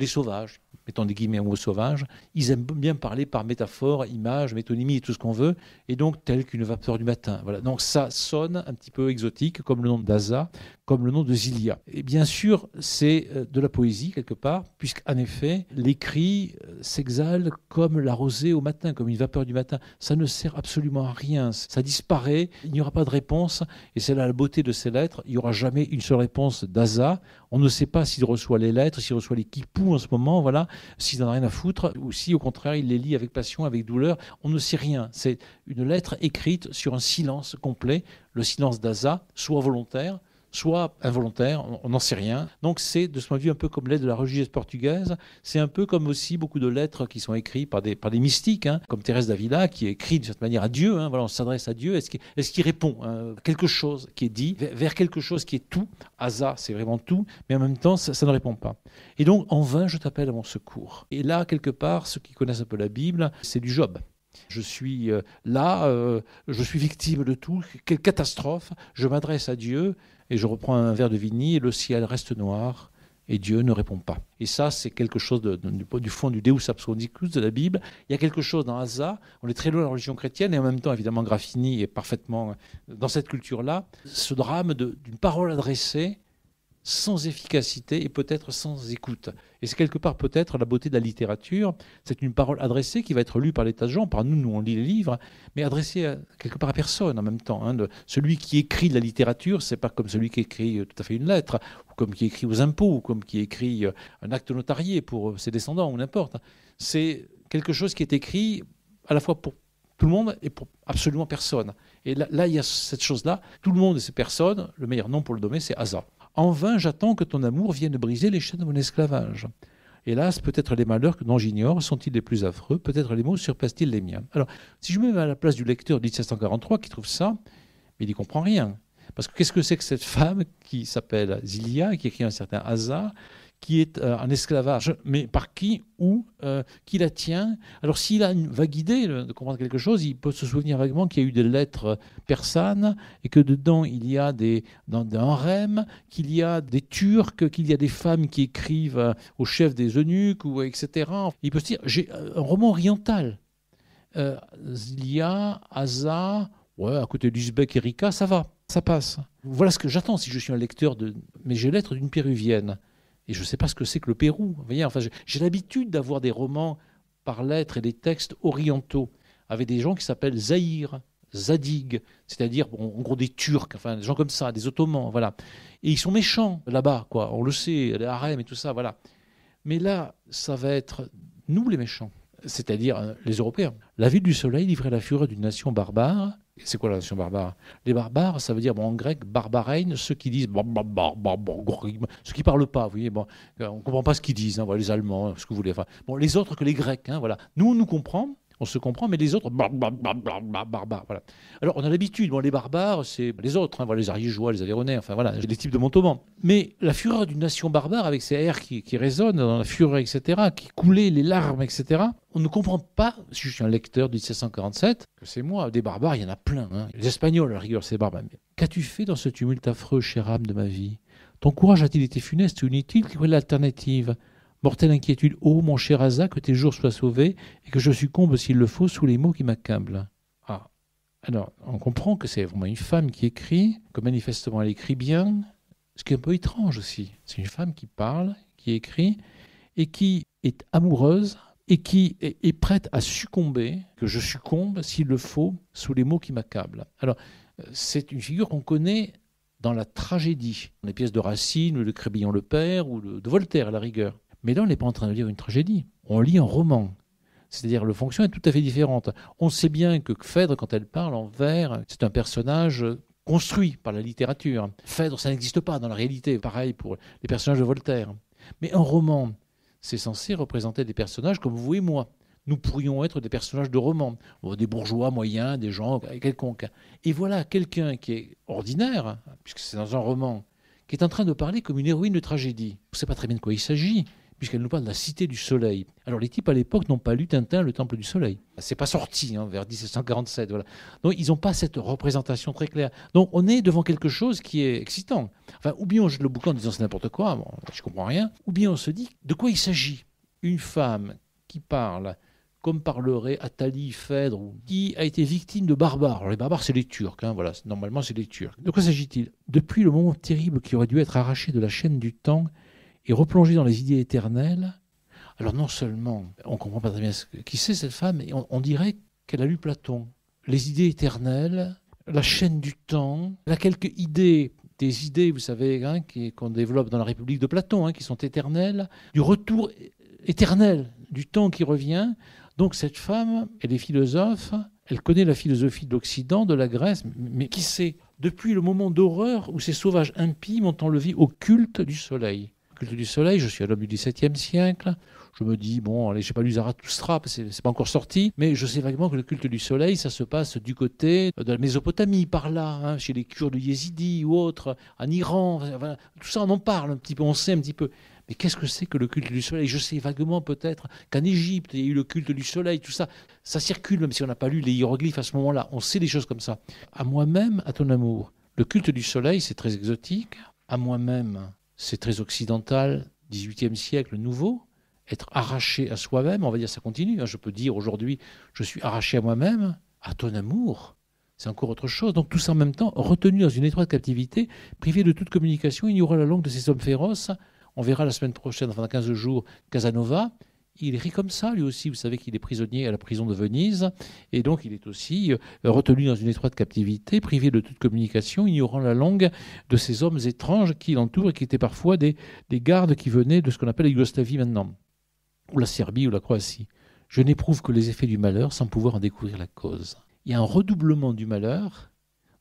sauvages, mettons des guillemets un mot sauvage, ils aiment bien parler par métaphore, image, métonymie et tout ce qu'on veut, et donc tel qu'une vapeur du matin. Voilà. Donc ça sonne un petit peu exotique, comme le nom d'Asa, comme le nom de Zilia. Et bien sûr, c'est de la poésie quelque part, puisqu'en effet, l'écrit s'exhale comme la rosée au matin, comme une vapeur du matin. Ça ne sert absolument à rien, ça disparaît, il n'y aura pas de réponse, et c'est là la beauté de ces lettres, il n'y aura jamais une seule réponse d'Asa. On ne sait pas s'il reçoit les lettres, s'il reçoit les quipous en ce moment, voilà, s'il n'en a rien à foutre, ou si au contraire il les lit avec passion, avec douleur, on ne sait rien. C'est une lettre écrite sur un silence complet, le silence d'Asa, soit volontaire, soit involontaire, on n'en sait rien. Donc c'est de ce point de vue un peu comme l'aide de la religieuse portugaise, c'est un peu comme aussi beaucoup de lettres qui sont écrites par des mystiques, comme Thérèse d'Avila, qui écrit d'une certaine manière à Dieu, voilà, on s'adresse à Dieu, est-ce qu'il répond quelque chose qui est dit, vers quelque chose qui est tout, Asa c'est vraiment tout, mais en même temps ça ne répond pas. Et donc en vain je t'appelle à mon secours. Et là quelque part, ceux qui connaissent un peu la Bible, c'est du Job. Je suis je suis victime de tout, quelle catastrophe, je m'adresse à Dieu et je reprends un verre de Vigny et le ciel reste noir et Dieu ne répond pas. Et ça, c'est quelque chose du fond du Deus Abscondicus de la Bible. Il y a quelque chose dans Asa, on est très loin de la religion chrétienne et en même temps, évidemment, Graffigny est parfaitement dans cette culture-là, ce drame d'une parole adressée sans efficacité et peut-être sans écoute. Et c'est quelque part peut-être la beauté de la littérature. C'est une parole adressée qui va être lue par les tas de gens, par nous on lit les livres, mais adressée quelque part à personne en même temps. Celui qui écrit de la littérature, c'est pas comme celui qui écrit tout à fait une lettre, ou comme qui écrit aux impôts, ou comme qui écrit un acte notarié pour ses descendants, ou n'importe. C'est quelque chose qui est écrit à la fois pour tout le monde et pour absolument personne. Et là, il y a cette chose-là, tout le monde et ces personnes, le meilleur nom pour le nommer, c'est Asa. En vain, j'attends que ton amour vienne briser les chaînes de mon esclavage. Hélas, peut-être les malheurs dont j'ignore sont-ils les plus affreux, peut-être les mots surpassent-ils les miens. Alors, si je me mets à la place du lecteur de 1743 qui trouve ça, mais il n'y comprend rien. Parce que qu'est-ce que c'est que cette femme qui s'appelle Zilia, qui écrit un certain Asa, qui est en esclavage, mais par qui, où, qui la tient. Alors s'il a une vague idée de comprendre quelque chose, il peut se souvenir vaguement qu'il y a eu des lettres persanes et que dedans il y a dans un harem, qu'il y a des Turcs, qu'il y a des femmes qui écrivent au chef des eunuques, etc. Il peut se dire, j'ai un roman oriental. Zilia, Asa, ouais, à côté d'Uzbek et Rika, ça va, ça passe. Voilà ce que j'attends si je suis un lecteur mais j'ai lettres d'une péruvienne. Et je ne sais pas ce que c'est que le Pérou. Vous voyez, enfin, j'ai l'habitude d'avoir des romans par lettres et des textes orientaux avec des gens qui s'appellent Zahir, Zadig, c'est-à-dire en gros des Turcs, enfin des gens comme ça, des Ottomans, voilà. Et ils sont méchants là-bas, quoi. On le sait, les harems et tout ça, voilà. Mais là, ça va être nous les méchants, c'est-à-dire les Européens. La ville du soleil livrait la fureur d'une nation barbare. C'est quoi la nation barbare? Les barbares, ça veut dire en grec barbarein, ceux qui disent ceux qui parlent pas. Vous voyez, on comprend pas ce qu'ils disent. Voilà, les Allemands, ce que vous voulez. Enfin, les autres que les Grecs. Voilà. Nous, on nous comprend. On se comprend, mais les autres, barbares. Voilà. Alors, on a l'habitude. Les barbares, c'est les autres. Voilà, les Ariégeois, les Aveyronais, enfin voilà, les types de Montauban. Mais la fureur d'une nation barbare, avec ses airs qui résonnent dans la fureur, etc., qui coulaient les larmes, etc., on ne comprend pas, si je suis un lecteur de 1747, que c'est moi. Des barbares, il y en a plein. Les Espagnols, à la rigueur, c'est barbares. Mais qu'as-tu fait dans ce tumulte affreux, chère âme de ma vie? Ton courage a-t-il été funeste ou inutile? Quelle est l'alternative? Mortelle inquiétude, ô mon cher Asa, que tes jours soient sauvés et que je succombe, s'il le faut, sous les mots qui m'accablent. Ah, alors, on comprend que c'est vraiment une femme qui écrit, que manifestement elle écrit bien, ce qui est un peu étrange aussi. C'est une femme qui parle, qui écrit, et qui est amoureuse, et qui est prête à succomber, que je succombe, s'il le faut, sous les mots qui m'accablent. Alors, c'est une figure qu'on connaît dans la tragédie, dans les pièces de Racine, ou de Crébillon le Père, ou de Voltaire à la rigueur. Mais là, on n'est pas en train de lire une tragédie. On lit un roman. C'est-à-dire, la fonction est tout à fait différente. On sait bien que Phèdre, quand elle parle en vers, c'est un personnage construit par la littérature. Phèdre, ça n'existe pas dans la réalité. Pareil pour les personnages de Voltaire. Mais un roman, c'est censé représenter des personnages comme vous et moi. Nous pourrions être des personnages de roman, des bourgeois moyens, des gens quelconques. Et voilà quelqu'un qui est ordinaire, puisque c'est dans un roman, qui est en train de parler comme une héroïne de tragédie. On ne sait pas très bien de quoi il s'agit, puisqu'elle nous parle de la Cité du Soleil. Alors les types à l'époque n'ont pas lu Tintin, le Temple du Soleil. C'est pas sorti vers 1747. Voilà. Donc ils n'ont pas cette représentation très claire. Donc on est devant quelque chose qui est excitant. Enfin, ou bien on jette le bouquin en disant c'est n'importe quoi, je comprends rien, ou bien on se dit de quoi il s'agit. Une femme qui parle comme parlerait Athalie, Phèdre, qui a été victime de barbares. Alors les barbares, c'est les Turcs, voilà. Normalement c'est les Turcs. De quoi s'agit-il? Depuis le moment terrible qui aurait dû être arraché de la chaîne du temps et replongé dans les idées éternelles, alors non seulement on ne comprend pas très bien qui c'est cette femme, et on dirait qu'elle a lu Platon. Les idées éternelles, la chaîne du temps, elle a quelques idées, des idées, vous savez, qu'on développe dans la République de Platon, qui sont éternelles, du retour éternel, du temps qui revient. Donc cette femme, elle est philosophe, elle connaît la philosophie de l'Occident, de la Grèce, mais qui sait, depuis le moment d'horreur où ces sauvages impies m'ont enlevé au culte du soleil. Le culte du soleil, je suis un homme du XVIIe siècle, je me dis, allez, je n'ai pas lu Zarathustra, c'est pas encore sorti, mais je sais vaguement que le culte du soleil, ça se passe du côté de la Mésopotamie, par là, chez les Kurdes yézidis ou autres, en Iran, voilà, tout ça on en parle un petit peu, on sait un petit peu. Mais qu'est-ce que c'est que le culte du soleil? Je sais vaguement peut-être qu'en Égypte, il y a eu le culte du soleil, tout ça. Ça circule, même si on n'a pas lu les hiéroglyphes à ce moment-là. On sait des choses comme ça. À moi-même, à ton amour. Le culte du soleil, c'est très exotique. À moi-même, c'est très occidental, 18e siècle, nouveau. Être arraché à soi-même, on va dire ça continue. Je peux dire aujourd'hui, je suis arraché à moi-même. À ton amour, c'est encore autre chose. Donc tout ça en même temps, retenu dans une étroite captivité, privé de toute communication, ignorant la langue de ces hommes féroces. On verra la semaine prochaine, enfin dans 15 jours, Casanova. Il rit comme ça, lui aussi. Vous savez qu'il est prisonnier à la prison de Venise. Et donc, il est aussi retenu dans une étroite captivité, privé de toute communication, ignorant la langue de ces hommes étranges qui l'entourent et qui étaient parfois des gardes qui venaient de ce qu'on appelle la Yougoslavie maintenant, ou la Serbie ou la Croatie. Je n'éprouve que les effets du malheur sans pouvoir en découvrir la cause. Il y a un redoublement du malheur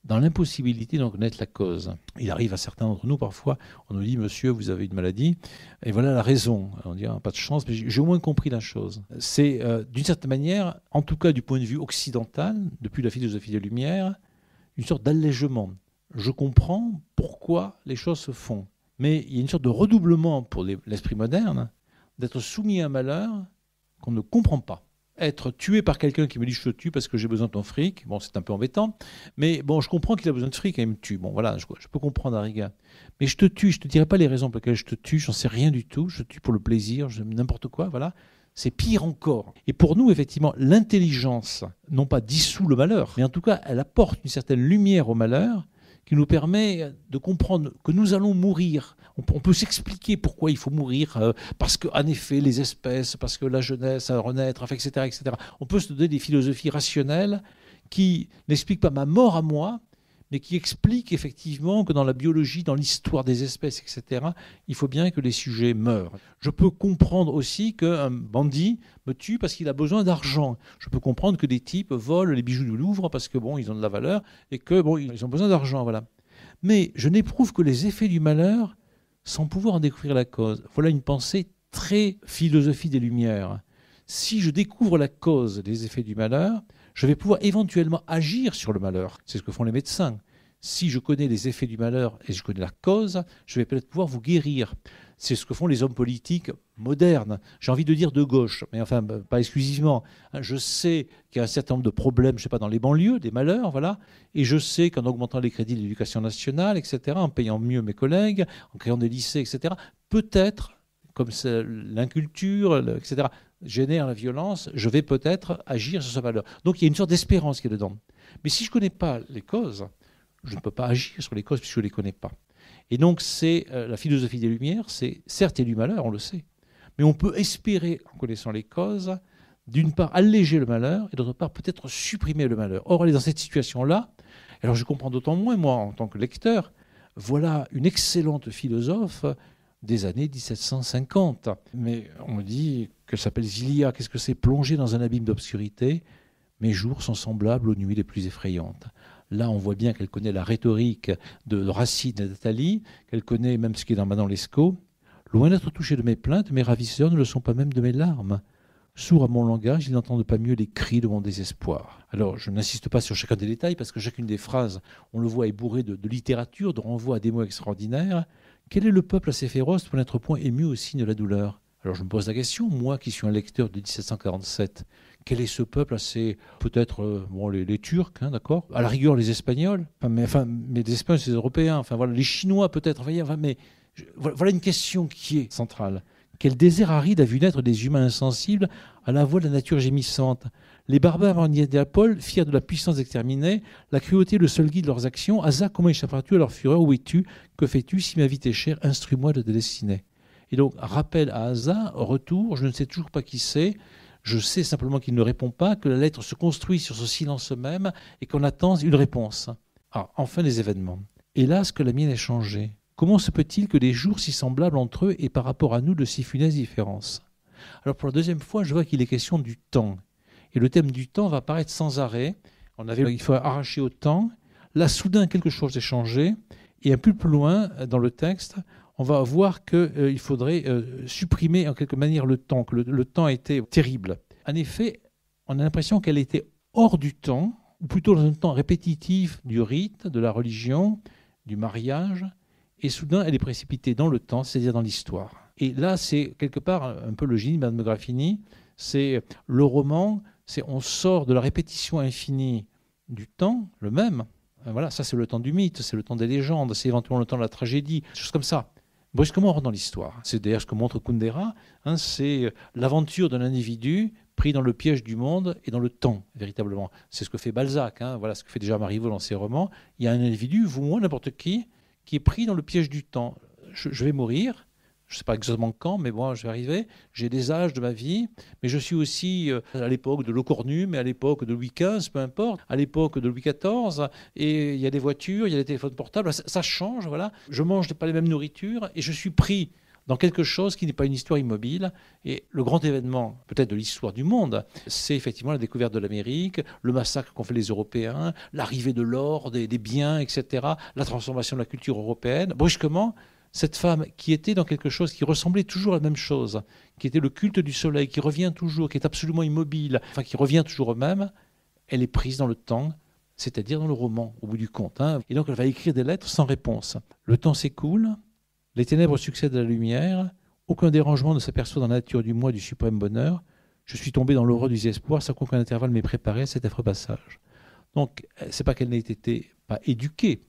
dans l'impossibilité d'en connaître la cause. Il arrive à certains d'entre nous, parfois, on nous dit « Monsieur, vous avez une maladie », et voilà la raison. On dit « Pas de chance », mais j'ai au moins compris la chose. C'est, d'une certaine manière, en tout cas du point de vue occidental, depuis la philosophie des Lumières, une sorte d'allègement. Je comprends pourquoi les choses se font. Mais il y a une sorte de redoublement pour l'esprit moderne, d'être soumis à un malheur qu'on ne comprend pas. Être tué par quelqu'un qui me dit je te tue parce que j'ai besoin de ton fric, c'est un peu embêtant, mais je comprends qu'il a besoin de fric et il me tue. Voilà, je peux comprendre à rigueur. Mais je te tue, je te dirai pas les raisons pour lesquelles je te tue, j'en sais rien du tout, je te tue pour le plaisir, n'importe quoi, voilà. C'est pire encore. Et pour nous, effectivement, l'intelligence, non pas dissout le malheur, mais en tout cas, elle apporte une certaine lumière au malheur qui nous permet de comprendre que nous allons mourir. On peut s'expliquer pourquoi il faut mourir, parce qu'en effet, les espèces, parce que la jeunesse à renaître, etc., etc. On peut se donner des philosophies rationnelles qui n'expliquent pas ma mort à moi, mais qui explique effectivement que dans la biologie, dans l'histoire des espèces, etc., il faut bien que les sujets meurent. Je peux comprendre aussi qu'un bandit me tue parce qu'il a besoin d'argent. Je peux comprendre que des types volent les bijoux du Louvre parce que ils ont de la valeur et que ils ont besoin d'argent, voilà. Mais je n'éprouve que les effets du malheur sans pouvoir en découvrir la cause. Voilà une pensée très philosophie des Lumières. Si je découvre la cause des effets du malheur, je vais pouvoir éventuellement agir sur le malheur. C'est ce que font les médecins. Si je connais les effets du malheur et je connais la cause, je vais peut-être pouvoir vous guérir. C'est ce que font les hommes politiques modernes. J'ai envie de dire de gauche, mais enfin, pas exclusivement. Je sais qu'il y a un certain nombre de problèmes, je ne sais pas, dans les banlieues, des malheurs, voilà. Et je sais qu'en augmentant les crédits de l'éducation nationale, etc., en payant mieux mes collègues, en créant des lycées, etc., peut-être, comme c'est l'inculture, etc., génère la violence, je vais peut-être agir sur ce malheur. Donc il y a une sorte d'espérance qui est dedans. Mais si je ne connais pas les causes, je ne peux pas agir sur les causes puisque je ne les connais pas. Et donc c'est la philosophie des Lumières, c'est certes il y a du malheur, on le sait, mais on peut espérer, en connaissant les causes, d'une part alléger le malheur et d'autre part peut-être supprimer le malheur. Or, elle est dans cette situation-là, alors je comprends d'autant moins, moi, en tant que lecteur, voilà une excellente philosophe des années 1750. Mais on me dit qu'elle s'appelle Zilia. Qu'est-ce que c'est? Plonger dans un abîme d'obscurité. Mes jours sont semblables aux nuits les plus effrayantes. Là, on voit bien qu'elle connaît la rhétorique de Racine et d'Athalie, qu'elle connaît même ce qui est dans Madame Lescaut. Loin d'être touché de mes plaintes, mes ravisseurs ne le sont pas même de mes larmes. Sourd à mon langage, ils n'entendent pas mieux les cris de mon désespoir. Alors, je n'insiste pas sur chacun des détails, parce que chacune des phrases, on le voit, est bourrée de littérature, de renvoi à des mots extraordinaires. Quel est le peuple assez féroce pour n'être point ému au signe de la douleur? Alors je me pose la question, moi qui suis un lecteur de 1747, quel est ce peuple assez, peut-être, les Turcs, hein, d'accord, à la rigueur les Espagnols, mais les Espagnols c'est les Européens, voilà, les Chinois peut-être, voilà une question qui est centrale. Quel désert aride a vu naître des humains insensibles à la voix de la nature gémissante? Les barbares en Paul, fiers de la puissance exterminée, la cruauté le seul guide de leurs actions. Hasard, comment échapperas-tu à leur fureur? Où es-tu? Que fais-tu? Si ma vie t'est chère, instruis-moi de te destiner. Et donc, rappel à Asa, retour, je ne sais toujours pas qui c'est, je sais simplement qu'il ne répond pas, que la lettre se construit sur ce silence même et qu'on attend une réponse. Ah, enfin des événements. Hélas, que la mienne ait changé. Comment se peut-il que des jours si semblables entre eux aient par rapport à nous de si funestes différences? Alors pour la deuxième fois, je vois qu'il est question du temps. Et le thème du temps va apparaître sans arrêt. Il faut arracher au temps. Là, soudain, quelque chose est changé. Et un peu plus loin dans le texte, on va voir qu'il faudrait supprimer en quelque manière le temps, que le temps était terrible. En effet, on a l'impression qu'elle était hors du temps, ou plutôt dans un temps répétitif du rite, de la religion, du mariage, et soudain elle est précipitée dans le temps, c'est-à-dire dans l'histoire. Et là, c'est quelque part un peu le génie de Madame de Graffigny, c'est le roman, on sort de la répétition infinie du temps, le même. Voilà, ça c'est le temps du mythe, c'est le temps des légendes, c'est éventuellement le temps de la tragédie, des choses comme ça. Brusquement, on rentre dans l'histoire. C'est d'ailleurs ce que montre Kundera, c'est l'aventure d'un individu pris dans le piège du monde et dans le temps, véritablement. C'est ce que fait Balzac, voilà ce que fait déjà Marivaux dans ses romans. Il y a un individu, vous, moi, n'importe qui est pris dans le piège du temps. Je vais mourir, je ne sais pas exactement quand, mais bon, je vais arriver. J'ai des âges de ma vie, mais je suis aussi à l'époque de Locornu, mais à l'époque de Louis XV, peu importe, à l'époque de Louis XIV, et il y a des voitures, il y a des téléphones portables, ça change, voilà. Je mange pas les mêmes nourritures, et je suis pris dans quelque chose qui n'est pas une histoire immobile. Et le grand événement, peut-être de l'histoire du monde, c'est effectivement la découverte de l'Amérique, le massacre qu'ont fait les Européens, l'arrivée de l'or, des biens, etc., la transformation de la culture européenne. Brusquement, cette femme qui était dans quelque chose qui ressemblait toujours à la même chose, qui était le culte du soleil, qui revient toujours, qui est absolument immobile, qui revient toujours au même, elle est prise dans le temps, c'est-à-dire dans le roman, au bout du compte. Et donc elle va écrire des lettres sans réponse. Le temps s'écoule, les ténèbres succèdent à la lumière, aucun dérangement ne s'aperçoit dans la nature du moi du suprême bonheur. Je suis tombé dans l'horreur du désespoir sans qu'aucun intervalle m'ait préparé à cet affreux passage. Donc, c'est pas qu'elle n'ait été pas éduquée,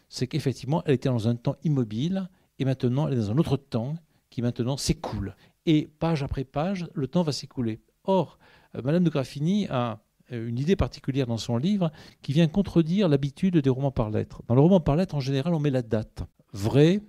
c'est qu'effectivement, elle était dans un temps immobile, et maintenant, elle est dans un autre temps qui maintenant s'écoule. Et page après page, le temps va s'écouler. Or, Madame de Graffigny a une idée particulière dans son livre qui vient contredire l'habitude des romans par lettres. Dans le roman par lettres, en général, on met la date, vraie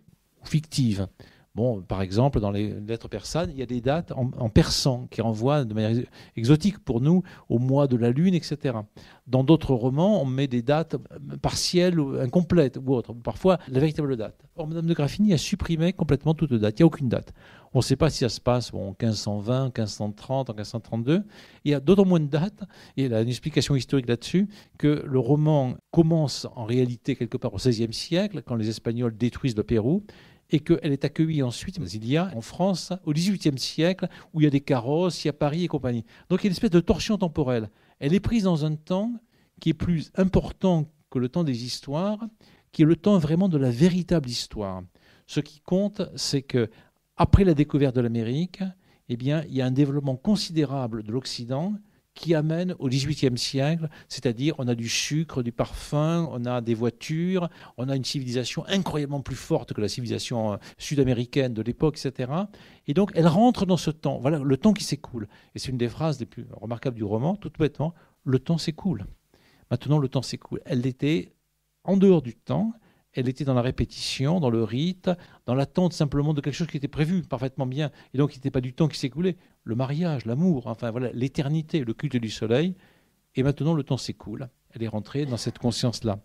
ou fictive. Bon, par exemple, dans les lettres persanes, il y a des dates en persan qui renvoient de manière exotique pour nous au mois de la lune, etc. Dans d'autres romans, on met des dates partielles ou incomplètes ou autres, parfois la véritable date. Or, Madame de Graffigny a supprimé complètement toute date. Il n'y a aucune date. On ne sait pas si ça se passe en 1520, 1530, en 1532. Il y a d'autant moins de dates, et elle a une explication historique là-dessus, que le roman commence en réalité quelque part au XVIe siècle, quand les Espagnols détruisent le Pérou, et qu'elle est accueillie ensuite, il y a en France, au XVIIIe siècle, où il y a des carrosses, il y a Paris et compagnie. Donc il y a une espèce de torsion temporelle. Elle est prise dans un temps qui est plus important que le temps des histoires, qui est le temps vraiment de la véritable histoire. Ce qui compte, c'est que après la découverte de l'Amérique, eh bien, il y a un développement considérable de l'Occident qui amène au XVIIIe siècle, c'est-à-dire on a du sucre, du parfum, on a des voitures, on a une civilisation incroyablement plus forte que la civilisation sud-américaine de l'époque, etc. Et donc elle rentre dans ce temps, voilà le temps qui s'écoule. Et c'est une des phrases les plus remarquables du roman, tout bêtement, le temps s'écoule. Maintenant le temps s'écoule. Elle était en dehors du temps, elle était dans la répétition, dans le rite, dans l'attente simplement de quelque chose qui était prévu parfaitement bien, et donc il n'était pas du temps qui s'écoulait. Le mariage, l'amour, enfin voilà, l'éternité, le culte du soleil. Et maintenant, le temps s'écoule. Elle est rentrée dans cette conscience-là.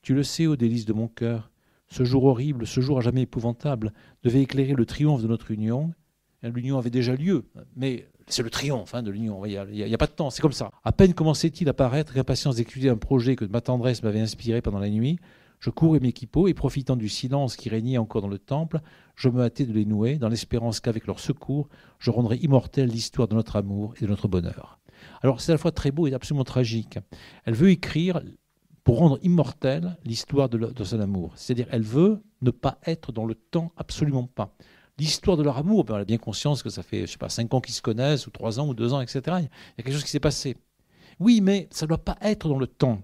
Tu le sais, ô délice de mon cœur, ce jour horrible, ce jour à jamais épouvantable, devait éclairer le triomphe de notre union. L'union avait déjà lieu, mais c'est le triomphe de l'union. Il n'y a pas de temps, c'est comme ça. À peine commençait-il à paraître l'impatience d'exécuter un projet que ma tendresse m'avait inspiré pendant la nuit. Je courais mes quipeaux et, profitant du silence qui régnait encore dans le temple, je me hâtais de les nouer, dans l'espérance qu'avec leur secours, je rendrais immortelle l'histoire de notre amour et de notre bonheur. Alors, c'est à la fois très beau et absolument tragique. Elle veut écrire pour rendre immortelle l'histoire de son amour. C'est-à-dire, elle veut ne pas être dans le temps, absolument pas. L'histoire de leur amour, elle a bien conscience que ça fait, 5 ans qu'ils se connaissent, ou 3 ans, ou 2 ans, etc. Il y a quelque chose qui s'est passé. Oui, mais ça ne doit pas être dans le temps.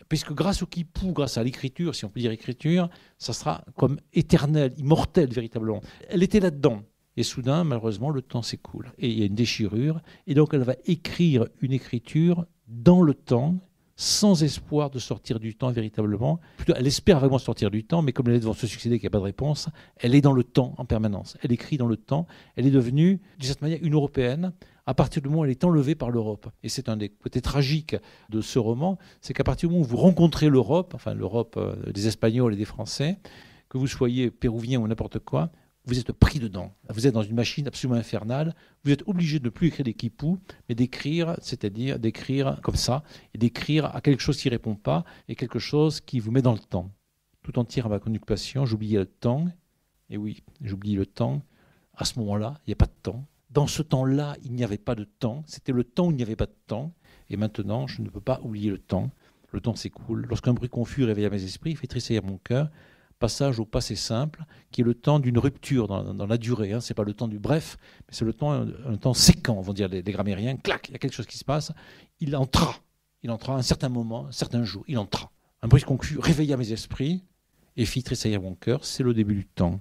Puisque grâce au Kipou, grâce à l'écriture, si on peut dire écriture, ça sera comme éternel, immortel véritablement. Elle était là-dedans. Et soudain, malheureusement, le temps s'écoule. Et il y a une déchirure. Et donc, elle va écrire une écriture dans le temps, sans espoir de sortir du temps véritablement. Plutôt, elle espère vraiment sortir du temps, mais comme les lettres vont se succéder, qu'il n'y a pas de réponse, elle est dans le temps en permanence. Elle écrit dans le temps. Elle est devenue, d'une certaine manière, une Européenne, à partir du moment où elle est enlevée par l'Europe. Et c'est un des côtés tragiques de ce roman, c'est qu'à partir du moment où vous rencontrez l'Europe, enfin l'Europe des Espagnols et des Français, que vous soyez péruvien ou n'importe quoi, vous êtes pris dedans. Vous êtes dans une machine absolument infernale. Vous êtes obligé de ne plus écrire des quipous, mais d'écrire, c'est-à-dire d'écrire comme ça, et d'écrire à quelque chose qui ne répond pas, et quelque chose qui vous met dans le temps. Tout entier à ma occupation, j'oubliais le temps. Et oui, j'oublie le temps. À ce moment-là, il n'y a pas de temps. Dans ce temps-là, il n'y avait pas de temps. C'était le temps où il n'y avait pas de temps. Et maintenant, je ne peux pas oublier le temps. Le temps s'écoule. Lorsqu'un bruit confus réveilla mes esprits, il fait tressaillir mon cœur. Passage au passé simple, qui est le temps d'une rupture dans la durée. Ce n'est pas le temps du bref, mais c'est un temps séquent, vont dire les grammairiens. Clac, il y a quelque chose qui se passe. Il entra à un certain moment, un certain jour. Il entra. Un bruit confus réveilla mes esprits et fit tressaillir mon cœur. C'est le début du temps.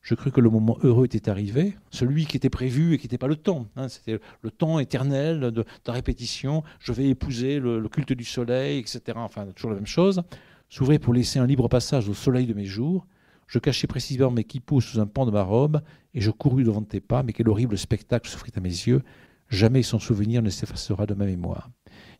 Je crus que le moment heureux était arrivé, celui qui était prévu et qui n'était pas le temps. C'était le temps éternel de répétition. Je vais épouser le culte du soleil, etc. Enfin, toujours la même chose. S'ouvrait pour laisser un libre passage au soleil de mes jours. Je cachai précisément mes quipous sous un pan de ma robe et je courus devant tes pas, mais quel horrible spectacle s'offrit à mes yeux. Jamais son souvenir ne s'effacera de ma mémoire.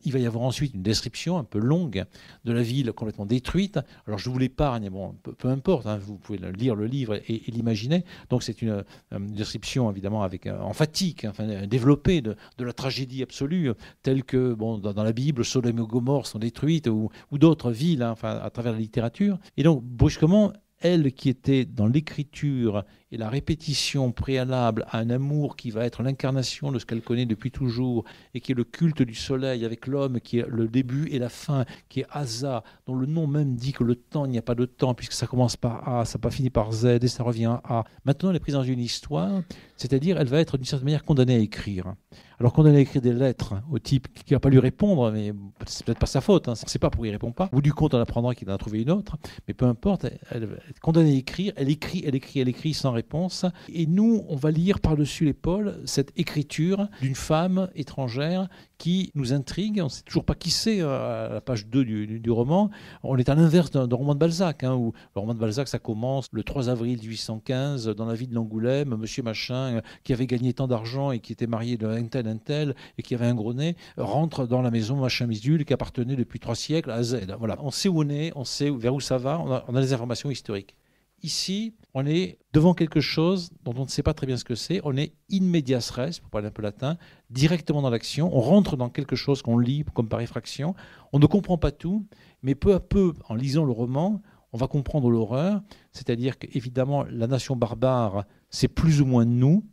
Il va y avoir ensuite une description un peu longue de la ville complètement détruite. Alors je vous l'épargne, bon, peu importe, vous pouvez lire le livre et l'imaginer. Donc c'est une description évidemment emphatique, développée de la tragédie absolue, telle que dans la Bible, Sodome et Gomorrhe sont détruites ou d'autres villes à travers la littérature. Et donc brusquement, elle qui était dans l'écriture et la répétition préalable à un amour qui va être l'incarnation de ce qu'elle connaît depuis toujours et qui est le culte du soleil avec l'homme qui est le début et la fin, qui est Asa, dont le nom même dit que le temps, il n'y a pas de temps puisque ça commence par A, ça finit par Z et ça revient à A. Maintenant, elle est prise dans une histoire, c'est-à-dire elle va être d'une certaine manière condamnée à écrire. Alors condamnée à écrire des lettres au type qui ne va pas lui répondre, mais c'est peut-être pas sa faute, c'est pas pourquoi il ne répond pas. Au bout du compte, on apprendra qu'il en a trouvé une autre, mais peu importe, elle est condamnée à écrire, elle écrit sans réponse. réponse. Et nous, on va lire par-dessus l'épaule cette écriture d'une femme étrangère qui nous intrigue. On ne sait toujours pas qui c'est à la page 2 du roman. On est à l'inverse d'un roman de Balzac, où le roman de Balzac, ça commence le 3 avril 1815, dans la ville d'Angoulême, monsieur machin, qui avait gagné tant d'argent et qui était marié d'un tel, et qui avait un gros nez, rentre dans la maison machin misdule qui appartenait depuis 3 siècles à Z. Voilà. On sait où on est, on sait vers où ça va, on a des informations historiques. Ici, on est devant quelque chose dont on ne sait pas très bien ce que c'est. On est in medias res, pour parler un peu latin, directement dans l'action. On rentre dans quelque chose qu'on lit comme par effraction. On ne comprend pas tout, mais peu à peu, en lisant le roman, on va comprendre l'horreur. C'est-à-dire qu'évidemment, la nation barbare, c'est plus ou moins nous.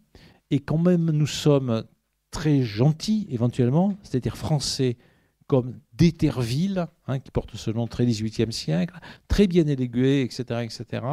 Et quand même, nous sommes très gentils, éventuellement, c'est-à-dire français, comme d'Éterville, qui porte ce nom très 18e siècle, très bien élégué, etc., etc.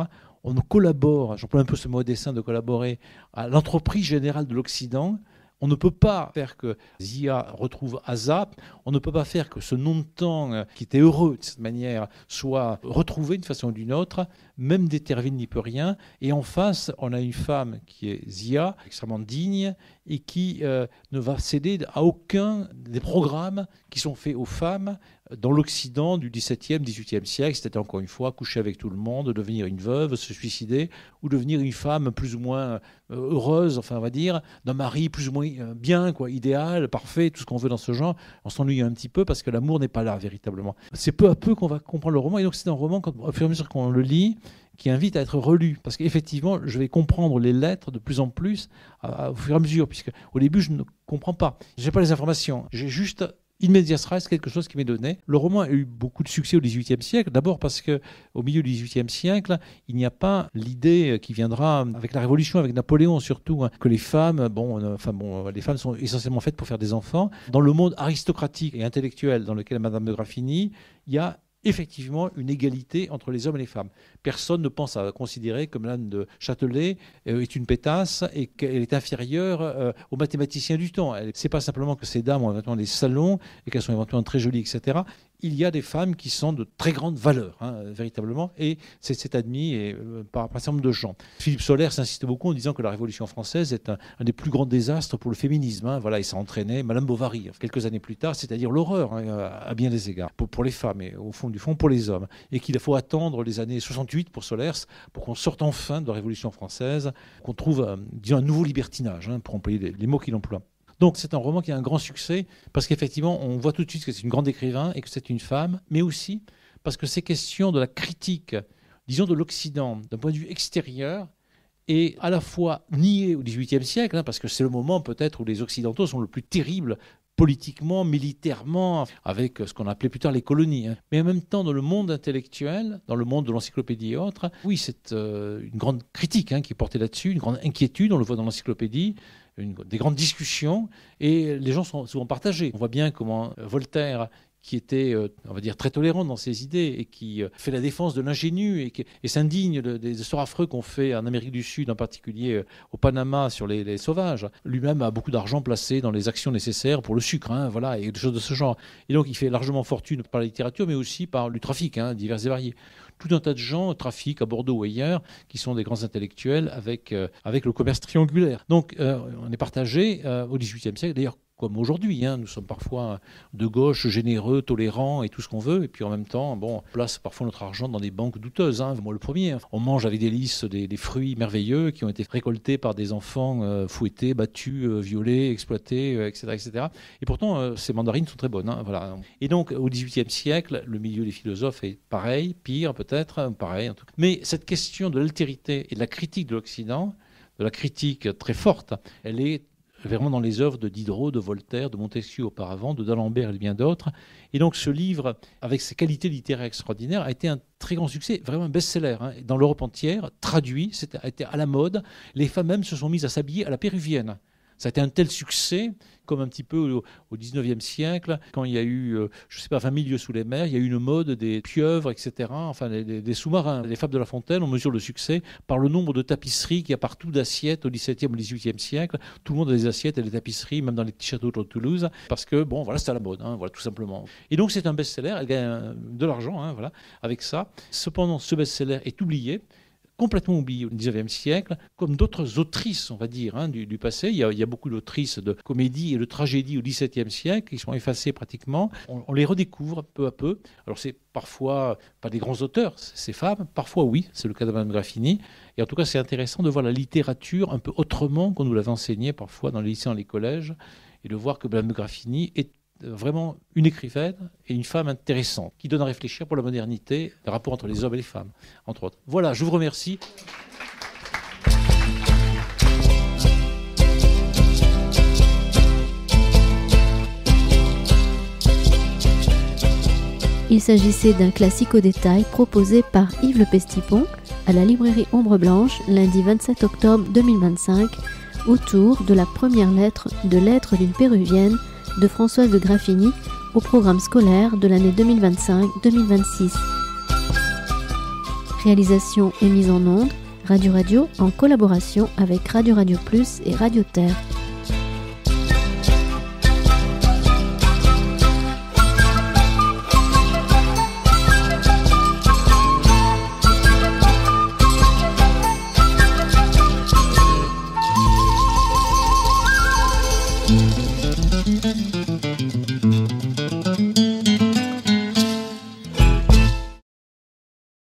On collabore, j'emploie un peu ce mot à dessein de collaborer, à l'entreprise générale de l'Occident. On ne peut pas faire que Zia retrouve Azap, on ne peut pas faire que ce nom de temps qui était heureux de cette manière soit retrouvé d'une façon ou d'une autre, même d'Éterville n'y peut rien. Et en face, on a une femme qui est Zia, extrêmement digne, et qui ne va céder à aucun des programmes qui sont faits aux femmes dans l'Occident du XVIIe, XVIIIe siècle. C'était encore une fois coucher avec tout le monde, devenir une veuve, se suicider, ou devenir une femme plus ou moins heureuse, enfin on va dire, d'un mari plus ou moins bien, idéal, parfait, tout ce qu'on veut dans ce genre. On s'ennuie un petit peu parce que l'amour n'est pas là véritablement. C'est peu à peu qu'on va comprendre le roman, et donc c'est un roman, au fur et à mesure qu'on le lit, qui invite à être relu. Parce qu'effectivement, je vais comprendre les lettres de plus en plus au fur et à mesure, puisque au début, je ne comprends pas. Je n'ai pas les informations. J'ai juste in medias res, quelque chose qui m'est donné. Le roman a eu beaucoup de succès au XVIIIe siècle, d'abord parce qu'au milieu du XVIIIe siècle, il n'y a pas l'idée qui viendra avec la Révolution, avec Napoléon surtout, que les femmes, les femmes sont essentiellement faites pour faire des enfants. Dans le monde aristocratique et intellectuel dans lequel Madame de Graffigny, il y a effectivement une égalité entre les hommes et les femmes. Personne ne pense à considérer que Madame de Châtelet est une pétasse et qu'elle est inférieure aux mathématiciens du temps. Ce n'est pas simplement que ces dames ont éventuellement des salons et qu'elles sont éventuellement très jolies, etc. Il y a des femmes qui sont de très grande valeur, véritablement, et c'est admis par un certain nombre de gens. Philippe Solers insiste beaucoup en disant que la Révolution française est un des plus grands désastres pour le féminisme. Voilà, et ça a entraîné Madame Bovary, quelques années plus tard, c'est-à-dire l'horreur, à bien des égards, pour les femmes et au fond du fond pour les hommes. Et qu'il faut attendre les années 68 pour Solers, pour qu'on sorte enfin de la Révolution française, qu'on trouve, disons, un nouveau libertinage, pour employer les mots qu'il emploie. Donc c'est un roman qui a un grand succès parce qu'effectivement on voit tout de suite que c'est une grande écrivain et que c'est une femme, mais aussi parce que ces questions de la critique, disons de l'Occident, d'un point de vue extérieur, est à la fois niée au XVIIIe siècle, parce que c'est le moment peut-être où les Occidentaux sont le plus terribles politiquement, militairement, avec ce qu'on appelait plus tard les colonies. Mais en même temps, dans le monde intellectuel, dans le monde de l'encyclopédie et autres, oui, c'est une grande critique qui est portée là-dessus, une grande inquiétude, on le voit dans l'encyclopédie, des grandes discussions, et les gens sont souvent partagés. On voit bien comment Voltaire, qui était, on va dire, très tolérant dans ses idées et qui fait la défense de l'ingénu et s'indigne des sorts affreux qu'on fait en Amérique du Sud, en particulier au Panama sur les sauvages. Lui-même a beaucoup d'argent placé dans les actions nécessaires pour le sucre, et des choses de ce genre. Et donc il fait largement fortune par la littérature, mais aussi par le trafic, divers et variés. Tout un tas de gens trafiquent à Bordeaux ou ailleurs, qui sont des grands intellectuels avec le commerce triangulaire. Donc on est partagé au XVIIIe siècle, d'ailleurs, comme aujourd'hui. Nous sommes parfois de gauche, généreux, tolérants et tout ce qu'on veut. Et puis en même temps, on place parfois notre argent dans des banques douteuses. Moi, le premier. On mange avec délice des fruits merveilleux qui ont été récoltés par des enfants fouettés, battus, violés, exploités, etc., etc. Et pourtant, ces mandarines sont très bonnes. Voilà. Et donc, au XVIIIe siècle, le milieu des philosophes est pareil, pire peut-être, pareil en tout cas. Mais cette question de l'altérité et de la critique de l'Occident, de la critique très forte, elle est vraiment dans les œuvres de Diderot, de Voltaire, de Montesquieu auparavant, de d'Alembert et bien d'autres. Et donc ce livre, avec ses qualités littéraires extraordinaires, a été un très grand succès, vraiment un best-seller. Dans l'Europe entière, traduit, a été à la mode. Les femmes même se sont mises à s'habiller à la péruvienne. Ça a été un tel succès, comme un petit peu au XIXe siècle, quand il y a eu, 20 000 lieues sous les mers, il y a eu une mode des pieuvres, etc., enfin des sous-marins. Les Fables de La Fontaine, on mesure le succès par le nombre de tapisseries qu'il y a partout d'assiettes au XVIIe, au XVIIIe siècle. Tout le monde a des assiettes et des tapisseries, même dans les petits châteaux de Toulouse, parce que, c'est à la mode, voilà, tout simplement. Et donc c'est un best-seller, elle gagne de l'argent, avec ça. Cependant, ce best-seller est oublié, complètement oubliées au XIXe siècle, comme d'autres autrices, on va dire, du passé. Il y a beaucoup d'autrices de comédie et de tragédie au XVIIe siècle qui sont effacées pratiquement. On les redécouvre peu à peu. Alors c'est parfois pas des grands auteurs, ces femmes. Parfois oui, c'est le cas de Madame Graffini. Et en tout cas, c'est intéressant de voir la littérature un peu autrement qu'on nous l'avait enseigné parfois dans les lycées, dans les collèges, et de voir que Madame Graffini est vraiment une écrivaine et une femme intéressante qui donne à réfléchir pour la modernité, le rapport entre les hommes et les femmes, entre autres. Voilà, je vous remercie. Il s'agissait d'un classique au détail proposé par Yves Le Pestipon à la librairie Ombre Blanche lundi 27 octobre 2025 autour de la première lettre de Lettres d'une Péruvienne de Françoise de Graffini au programme scolaire de l'année 2025-2026. Réalisation et mise en onde, Radio en collaboration avec Radio Plus et Radio Terre.